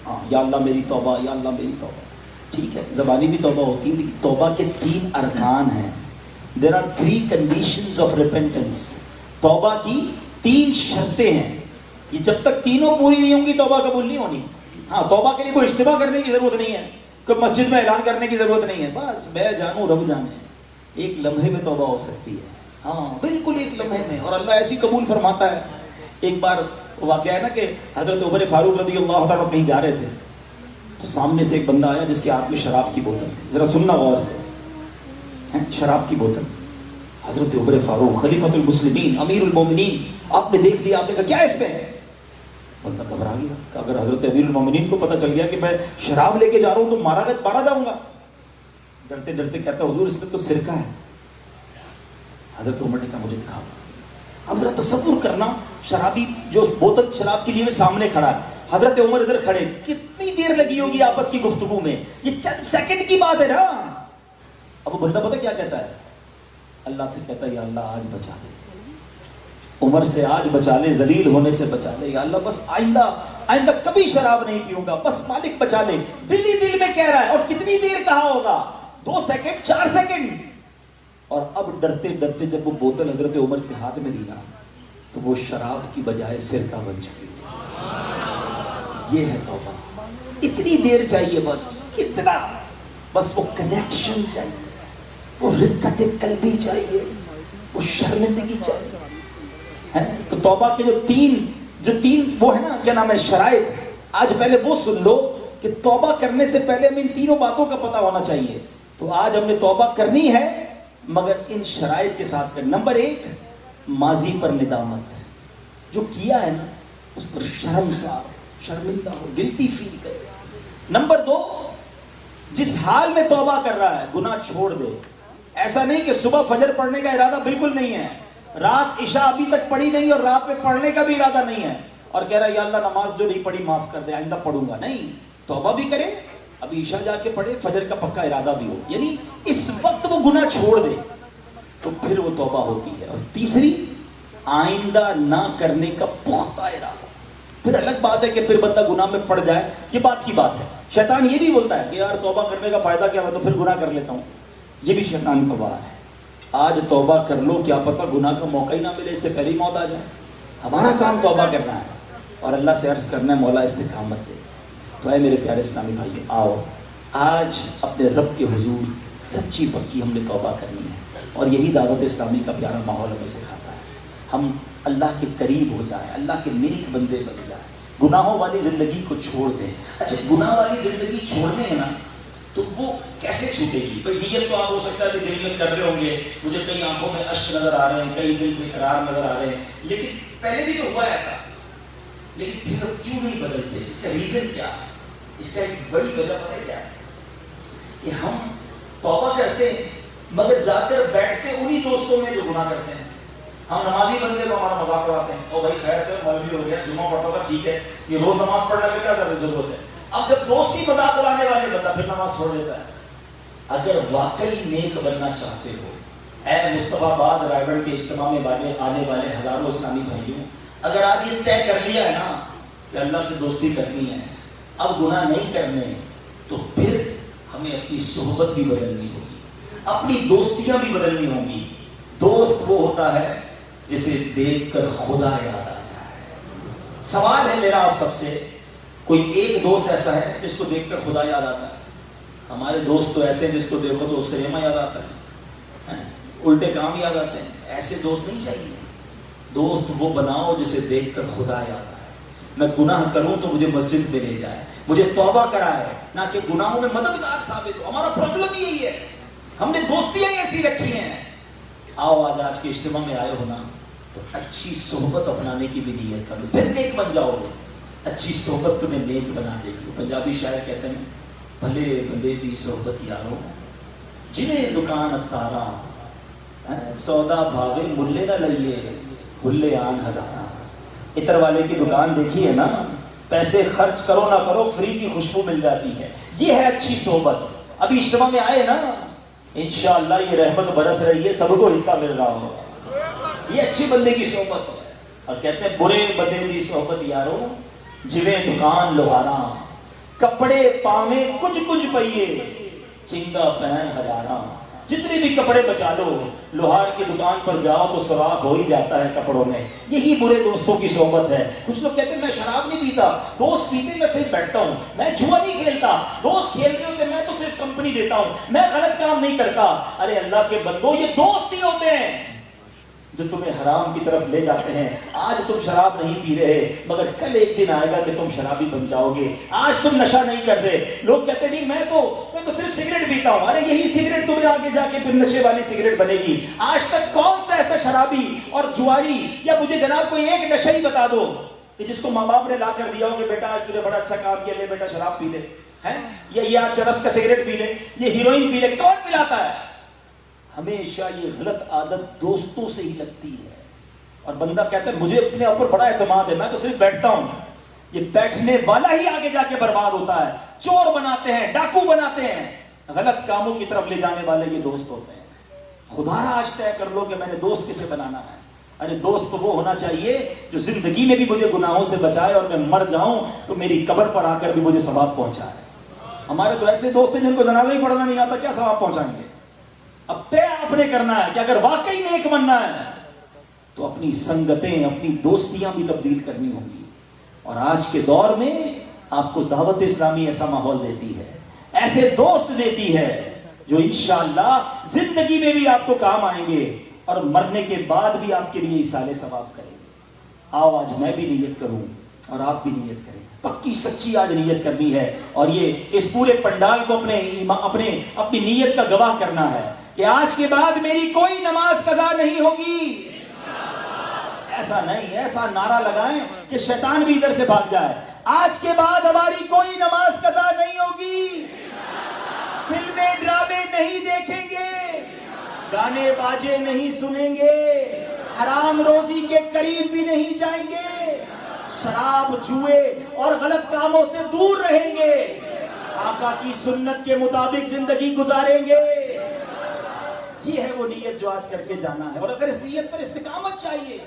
ہاں یا اللہ میری توبہ، یا اللہ میری توبہ، ٹھیک ہے زبانی بھی توبہ ہوتی ہے، لیکن توبہ کے 3 ارکان ہیں۔ There are 3 conditions of repentance۔ توبہ کی 3 شرطیں ہیں، یہ جب تک تینوں پوری نہیں ہوں گی توبہ قبول نہیں ہونی۔ ہاں توبہ کے لیے کوئی اجتماع کرنے کی ضرورت نہیں ہے، کوئی مسجد میں اعلان کرنے کی ضرورت نہیں ہے، بس میں جانوں رب جانے، ایک لمحے میں توبہ ہو سکتی ہے، ہاں بالکل ایک لمحے میں، اور اللہ ایسی قبول فرماتا ہے۔ ایک بار واقعہ ہے نا کہ حضرت عمر فاروق رضی اللہ تعالیٰ کہیں جا رہے تھے تو سامنے سے ایک بندہ آیا جس کے ہاتھ میں شراب کی بوتل تھی، ذرا سننا غور سے، شراب کی بوتل۔ حضرت عمر فاروق خلیفۃ المسلمین امیر المومنین، آپ نے دیکھ لیا، آپ نے کہا کیا اس میں ہے؟ بندہ گھبرا گیا کہ اگر حضرت امیر المومنین کو پتہ چل گیا کہ میں شراب لے کے جا رہا ہوں تو مارا جاؤں گا۔ ڈرتے ڈرتے کہتا حضور اس میں تو سرکہ ہے۔ حضرت عمر نے کہا مجھے دکھاؤ۔ اب ذرا تصور کرنا، شرابی جو بوتل شراب کے لیے میں سامنے کھڑا ہے، حضرت عمر ادھر کھڑے، کتنی دیر لگی ہوگی آپس کی گفتگو میں، یہ چند سیکنڈ کی بات ہے نا۔ اب وہ بندہ پتہ کیا کہتا ہے؟ اللہ سے کہتا ہے یا اللہ آج بچا لے، عمر سے آج بچا لے، ذلیل ہونے سے بچا لے، یا اللہ بس آئندہ کبھی شراب نہیں پیوں گا، بس مالک بچا لے۔ دل ہی دل میں کہہ رہا ہے، اور کتنی دیر کہا ہوگا؟ 2 سیکنڈ 4 سیکنڈ۔ اور اب ڈرتے ڈرتے جب وہ بوتل حضرت عمر کے ہاتھ میں دی نا تو وہ شراب کی بجائے سرکہ بن چکی۔ یہ ہے توبہ۔ اتنی دیر چاہیے، بس اتنا، بس وہ کنیکشن چاہیے، وہ رقت قلبی چاہیے، وہ شرمندگی چاہیے۔ تو توبہ کے جو تین وہ ہے نا کیا نام ہے شرائط، آج پہلے وہ سن لو کہ توبہ کرنے سے پہلے ہمیں ان تینوں باتوں کا پتہ ہونا چاہیے۔ تو آج ہم نے توبہ کرنی ہے مگر ان شرائط کے ساتھ کریں۔ نمبر 1 ماضی پر ندامت، جو کیا ہے نا اس پر شرمندہ ہو، گلٹی فیل کرے۔ نمبر 2 جس حال میں توبہ کر رہا ہے گناہ چھوڑ دے، ایسا نہیں کہ صبح فجر پڑھنے کا ارادہ بالکل نہیں ہے، رات عشاء ابھی تک پڑھی نہیں اور رات میں پڑھنے کا بھی ارادہ نہیں ہے اور کہہ رہا ہے یا اللہ نماز جو نہیں پڑھی معاف کر دے، آئندہ پڑھوں گا، نہیں، توبہ بھی کرے، ابھی عشاء جا کے پڑھے، فجر کا پکا ارادہ بھی ہو، یعنی اس وقت وہ گناہ چھوڑ دے تو پھر وہ توبہ ہوتی ہے۔ اور تیسری آئندہ نہ کرنے کا پختہ ارادہ۔ پھر الگ بات ہے کہ پھر بندہ گناہ میں پڑ جائے، یہ بات کی بات ہے، شیطان یہ بھی بولتا ہے کہ یار توبہ کرنے کا فائدہ کیا، میں تو پھر گناہ کر لیتا ہوں، یہ بھی شیطان کا وار ہے۔ آج توبہ کر لو، کیا پتہ گناہ کا موقع ہی نہ ملے، اس سے پہلے ہی موت آ جائے۔ ہمارا کام توبہ کرنا ہے اور اللہ سے عرض کرنا ہے مولا استقامت دے۔ تو اے میرے پیارے اسلامی بھائی، آؤ آج اپنے رب کے حضور سچی پکی ہم نے توبہ کرنی ہے، اور یہی دعوت اسلامی کا پیارا ماحول ہمیں سکھاتا ہے۔ ہم اللہ کے قریب ہو جائیں، اللہ کے نیک بندے بن جائیں، گناہوں والی زندگی کو چھوڑ دیں۔ اچھا گناہ والی زندگی چھوڑنے ہے نا تو وہ کیسے چھوٹے گی؟ بھائی نیت تو آپ ہو سکتا ہے کہ دل میں کر رہے ہوں گے، مجھے کئی آنکھوں میں اشک نظر آ رہے ہیں، کئی دل میں قرار نظر آ رہے ہیں، لیکن پہلے بھی تو ہوا ایسا، لیکن پھر کیوں نہیں بدلتے؟ اس کا ریزن کیا ہے؟ اس کا ایک بڑی وجہ پتہ ہے کیا ہے؟ کہ ہم توبہ کرتے ہیں مگر جا کر بیٹھتے انہی دوستوں میں جو گناہ کرتے ہیں۔ ہم نمازی بندے کو ہمارا مذاق اڑاتے ہیں، او بھائی خیر ہے مولوی ہو گیا، جمعہ پڑھتا تھا، ٹھیک ہے، یہ روز نماز پڑھنے کی کیا ضرورت ہے؟ اب جب دوست ہی مذاق اڑانے والے بندہ پھر نماز چھوڑ دیتا ہے۔ اگر واقعی نیک بننا چاہتے ہو، اے مصطفیٰ آباد رائے گڑھ کے اجتماع میں آنے والے ہزاروں اسلامی بھائیوں، اگر آج یہ طے کر لیا ہے نا کہ اللہ سے دوستی کرنی ہے، اب گناہ نہیں کرنے، تو پھر ہمیں اپنی صحبت بھی بدلنی ہوگی، اپنی دوستیاں بھی بدلنی ہوں گی۔ دوست وہ ہوتا ہے جسے دیکھ کر خدا یاد آ جائے۔ سوال ہے میرا آپ سب سے، کوئی ایک دوست ایسا ہے جس کو دیکھ کر خدا یاد آتا ہے؟ ہمارے دوست تو ایسے ہیں جس کو دیکھو تو سنیما یاد آتا ہے، الٹے کام یاد آتے ہیں۔ ایسے دوست نہیں چاہیے، دوست وہ بناؤ جسے دیکھ کر خدا یاد آئے، میں گناہ کروں تو مجھے مسجد میں لے جائے، مجھے توبہ کرائے، نہ کہ گناہوں میں مددگار ثابت ہو۔ ہمارا پرابلم یہی ہے، ہم نے دوستیاں ایسی رکھی ہیں۔ آؤ آج کے اجتماع میں آئے ہو نا تو اچھی صحبت اپنانے کی بھی نیت کر لو، پھر نیک بن جاؤ گے۔ اچھی صحبت تمہیں نیک بنا دے گی۔ پنجابی شاعر کہتے ہیں بھلے بندے دی صحبت یارو جنہیں دکان اتارا سودا بھاوے ملے نہ لئیے بھلے آن ہزارہ. عطر والے کی دکان دیکھی ہے نا, پیسے خرچ کرو نہ کرو فری کی خوشبو مل جاتی ہے. یہ ہے اچھی صحبت. ابھی اجتماع میں آئے نا, انشاءاللہ یہ رحمت برس رہی ہے, سب کو حصہ مل رہا ہوگا. یہ اچھی بندے کی صحبت ہے. اور کہتے ہیں برے بدے دی صحبت یارو جویں دکان لوہارا, کپڑے پاویں کچھ کچھ پئیے چنگا پہن ہزارہ. جتنے بھی کپڑے بچا لو, لوہار کی دکان پر جاؤ تو سوراخ ہو ہی جاتا ہے کپڑوں میں. یہی برے دوستوں کی صحبت ہے. کچھ لوگ کہتے ہیں میں شراب نہیں پیتا, دوست پیتے میں صرف بیٹھتا ہوں, میں جوا نہیں کھیلتا, دوست کھیل رہے ہوتے میں تو صرف کمپنی دیتا ہوں, میں غلط کام نہیں کرتا. ارے اللہ کے بندو, یہ دوست ہی ہوتے ہیں جو تمہیں حرام کی طرف لے جاتے ہیں. آج تم شراب نہیں پی رہے, مگر کل ایک دن آئے گا کہ تم شرابی بن جاؤ گے. آج تم نشہ نہیں کر رہے, لوگ کہتے نہیں میں تو صرف سگریٹ پیتا ہوں. ارے یہی سگریٹ تمہیں آگے جا کے پھر نشے والی سگریٹ بنے گی. آج تک کون سا ایسا شرابی اور جواری, یا مجھے جناب کوئی ایک نشہ ہی بتا دو کہ جس کو ماں باپ نے لا کر دیا ہو کہ بیٹا آج تجھے بڑا اچھا کام کیا, لے بیٹا شراب پی لے, ہیں, یا یہ آج چرس کا سگریٹ پی لے, یہ ہیروئن پی لے. کون پلاتا ہے؟ ہمیشہ یہ غلط عادت دوستوں سے ہی لگتی ہے. اور بندہ کہتا ہے مجھے اپنے اوپر بڑا اعتماد ہے, میں تو صرف بیٹھتا ہوں. یہ بیٹھنے والا ہی آگے جا کے برباد ہوتا ہے. چور بناتے ہیں, ڈاکو بناتے ہیں, غلط کاموں کی طرف لے جانے والے یہ دوست ہوتے ہیں. خدا آج طے کر لو کہ میں نے دوست کسے بنانا ہے. ارے دوست وہ ہونا چاہیے جو زندگی میں بھی مجھے گناہوں سے بچائے, اور میں مر جاؤں تو میری قبر پر آ کر بھی مجھے ثواب پہنچائے. ہمارے تو ایسے دوست ہیں جن کو جنازہ ہی پڑھنا نہیں آتا, کیا ثواب پہنچائیں گے؟ اب طے آپ نے کرنا ہے کہ اگر واقعی نیک بننا ہے تو اپنی سنگتیں, اپنی دوستیاں بھی تبدیل کرنی ہوں گی. اور آج کے دور میں آپ کو دعوت اسلامی ایسا ماحول دیتی ہے, ایسے دوست دیتی ہے جو انشاءاللہ زندگی میں بھی آپ کو کام آئیں گے اور مرنے کے بعد بھی آپ کے لیے ایصال ثواب کریں گے. آؤ آج میں بھی نیت کروں اور آپ بھی نیت کریں. پکی سچی آج نیت کرنی ہے, اور یہ اس پورے پنڈال کو اپنی نیت کا گواہ کرنا ہے کہ آج کے بعد میری کوئی نماز قضا نہیں ہوگی. ایسا نہیں, ایسا نعرہ لگائیں کہ شیطان بھی ادھر سے بھاگ جائے. آج کے بعد ہماری کوئی نماز قضا نہیں ہوگی, فلمیں ڈرامے نہیں دیکھیں گے, گانے باجے نہیں سنیں گے, حرام روزی کے قریب بھی نہیں جائیں گے, شراب جوئے اور غلط کاموں سے دور رہیں گے, آقا کی سنت کے مطابق زندگی گزاریں گے. یہ ہے وہ نیت جو آج کر کے جانا ہے. اور اگر اس نیت پر استقامت چاہیے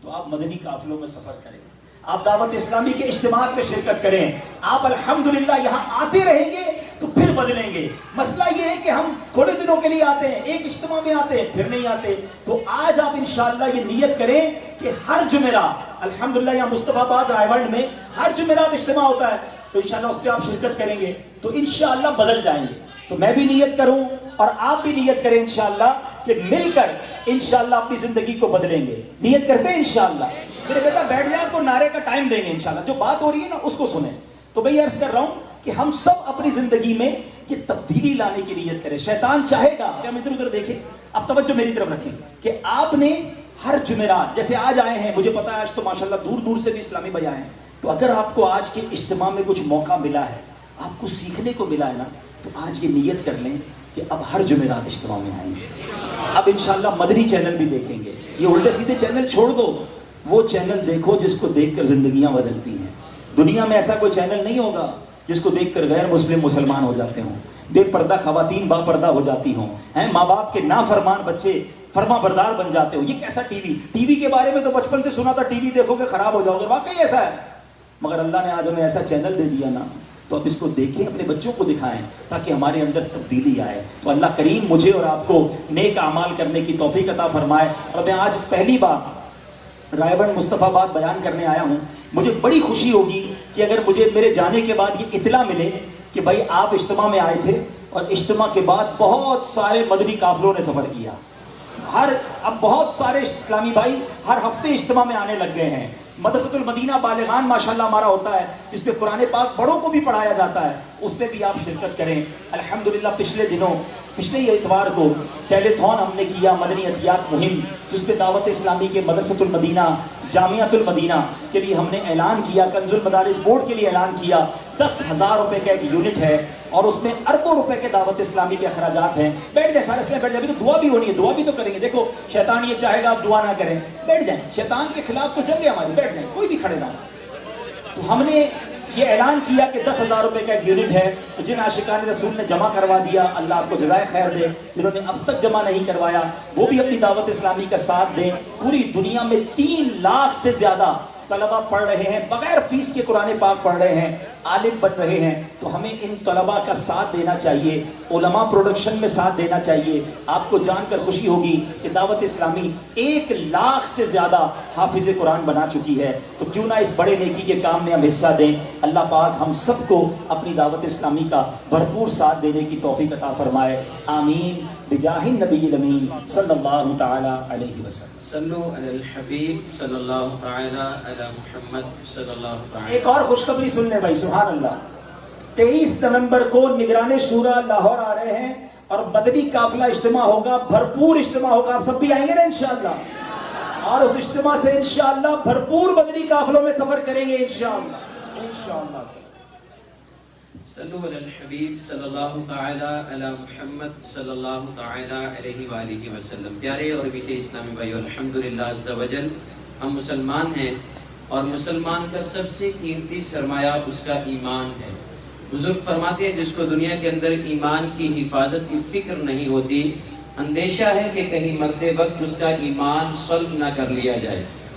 تو آپ مدنی قافلوں میں سفر کریں, آپ دعوت اسلامی کے اجتماعات میں شرکت کریں. آپ الحمدللہ یہاں آتے رہیں گے تو پھر بدلیں گے. مسئلہ یہ ہے کہ ہم تھوڑے دنوں کے لیے آتے ہیں, ایک اجتماع میں آتے ہیں, پھر نہیں آتے. تو آج آپ انشاءاللہ یہ نیت کریں کہ ہر جمعرات, الحمدللہ یہاں مصطفیٰ آباد رائے ونڈ میں ہر جمعرات اجتماع ہوتا ہے, تو انشاءاللہ اس پہ آپ شرکت کریں گے تو انشاءاللہ بدل جائیں گے. تو میں بھی نیت کروں اور آپ بھی نیت کریں انشاءاللہ کہ مل کر انشاءاللہ اپنی زندگی کو بدلیں گے. نیت کرتے ہیں انشاءاللہ. میرے بیٹا بیٹھ جائے, آپ کو نعرے کا ٹائم دیں گے انشاءاللہ. جو بات ہو رہی ہے نا اس کو سنیں. تو میں یہ عرض کر رہا ہوں کہ ہم سب اپنی زندگی میں یہ تبدیلی لانے کی نیت کریں. شیطان چاہے گا کہ ہم ادھر ادھر دیکھیں. اب توجہ میری طرف رکھیں کہ آپ نے ہر جمعرات, جیسے آج آئے ہیں, مجھے پتا ہے آج تو ماشاءاللہ دور دور سے بھی اسلامی بھائی آئے ہیں, تو اگر آپ کو آج کے اجتماع میں کچھ موقع ملا ہے, آپ کو سیکھنے کو ملا ہے نا, تو آج یہ نیت کر لیں کہ اب ہر جمعرات اجتماع میں آئیں گے. اب انشاءاللہ مدنی چینل بھی دیکھیں گے. یہ الٹے سیدھے چینل چھوڑ دو, وہ چینل دیکھو جس کو دیکھ کر زندگیاں بدلتی ہیں. دنیا میں ایسا کوئی چینل نہیں ہوگا جس کو دیکھ کر غیر مسلم مسلمان ہو جاتے ہوں, بے پردہ خواتین با پردہ ہو جاتی ہوں, ہیں ماں باپ کے نافرمان بچے فرما بردار بن جاتے ہوں. یہ کیسا ٹی وی کے بارے میں تو بچپن سے سنا تھا, ٹی وی دیکھو گے خراب ہو جاؤ گے, واقعی ایسا ہے. مگر اللہ نے آج ہمیں ایسا چینل دے دیا نا, تو اب اس کو دیکھیں, اپنے بچوں کو دکھائیں تاکہ ہمارے اندر تبدیلی آئے. تو اللہ کریم مجھے اور آپ کو نیک اعمال کرنے کی توفیق عطا فرمائے. اور میں آج پہلی بار رائے ونڈ مصطفیٰ آباد بیان کرنے آیا ہوں. مجھے بڑی خوشی ہوگی کہ اگر مجھے میرے جانے کے بعد یہ اطلاع ملے کہ بھائی آپ اجتماع میں آئے تھے, اور اجتماع کے بعد بہت سارے مدنی قافلوں نے سفر کیا. اب بہت سارے اسلامی بھائی ہر ہفتے اجتماع میں آنے لگ گئے ہیں. مدرسۃ المدینہ بالغان ماشاءاللہ ہمارا ہوتا ہے, جس پہ قرآن پاک بڑوں کو بھی پڑھایا جاتا ہے, اس پہ بھی آپ شرکت کریں. الحمدللہ پچھلے ہی اتوار کو ٹیلی تھون ہم نے کیا, مدنی عطیات مہم, جس پہ دعوت اسلامی کے مدرسۃ المدینہ, جامعۃ المدینہ کے لیے ہم نے اعلان کیا, کنز المدارس بورڈ کے لیے اعلان کیا. 10,000 روپے کا ایک یونٹ ہے, اور اس میں اربوں روپے کے دعوت اسلامی کے اخراجات ہیں. بیٹھ جائیں سارے اسلام بیٹھ جائیں. ابھی تو دعا بھی ہونی ہے, دعا بھی تو کریں گے. دیکھو شیطان یہ چاہے گا آپ دعا نہ کریں. بیٹھ جائیں, شیطان کے خلاف تو جنگ ہے ہماری. بیٹھ جائیں, کوئی بھی کھڑے نہ ہو. تو ہم نے یہ اعلان کیا کہ 10,000 روپے کا ایک یونٹ ہے. تو جن عاشقان رسول نے جمع کروا دیا, اللہ آپ کو جزائے خیر دے. جنہوں نے اب تک جمع نہیں کروایا وہ بھی اپنی دعوت اسلامی کا ساتھ دیں. پوری دنیا میں 3 لاکھ سے زیادہ طلبہ پڑھ رہے ہیں, بغیر فیس کے قرآن پاک پڑھ رہے ہیں, عالم بن رہے ہیں. تو ہمیں ان طلبہ کا ساتھ دینا چاہیے, علماء پروڈکشن میں ساتھ دینا چاہیے. آپ کو جان کر خوشی ہوگی کہ دعوت اسلامی 1 لاکھ سے زیادہ حافظ قرآن بنا چکی ہے. تو کیوں نہ اس بڑے نیکی کے کام میں ہم حصہ دیں. اللہ پاک ہم سب کو اپنی دعوت اسلامی کا بھرپور ساتھ دینے کی توفیق عطا فرمائے. آمین بجاہ النبی الامین صلی اللہ تعالی علیہ وسلم. صلو علی الحبیب صلی اللہ تعالی علی محمد صلی اللہ تعالی. ایک اور خوشخبری سن لیں بھائی, سبحان اللہ. 23 نومبر کو نگران شورا لاہور آ رہے ہیں اور بدنی قافلہ اجتماع ہوگا, بھرپور اجتماع ہوگا. آپ سب بھی آئیں گے نا انشاءاللہ, اور اس اجتماع سے انشاءاللہ بھرپور بدنی قافلوں میں سفر کریں گے انشاءاللہ. انشاءاللہ. صلو علی الحبیب صلی اللہ تعالی علی محمد صلی اللہ تعالی علیہ وآلہ وسلم. پیارے اور میٹھے اسلامی بھائیو, الحمدللہ عز و جل ہم مسلمان ہیں, اور مسلمان کا سب سے قیمتی سرمایہ اس کا ایمان ہے. بزرگ فرماتے ہیں جس کو دنیا کے اندر ایمان کی حفاظت کی فکر نہیں ہوتی, اندیشہ ہے کہ کہیں مرتے وقت اس کا ایمان سلب نہ کر لیا جائے.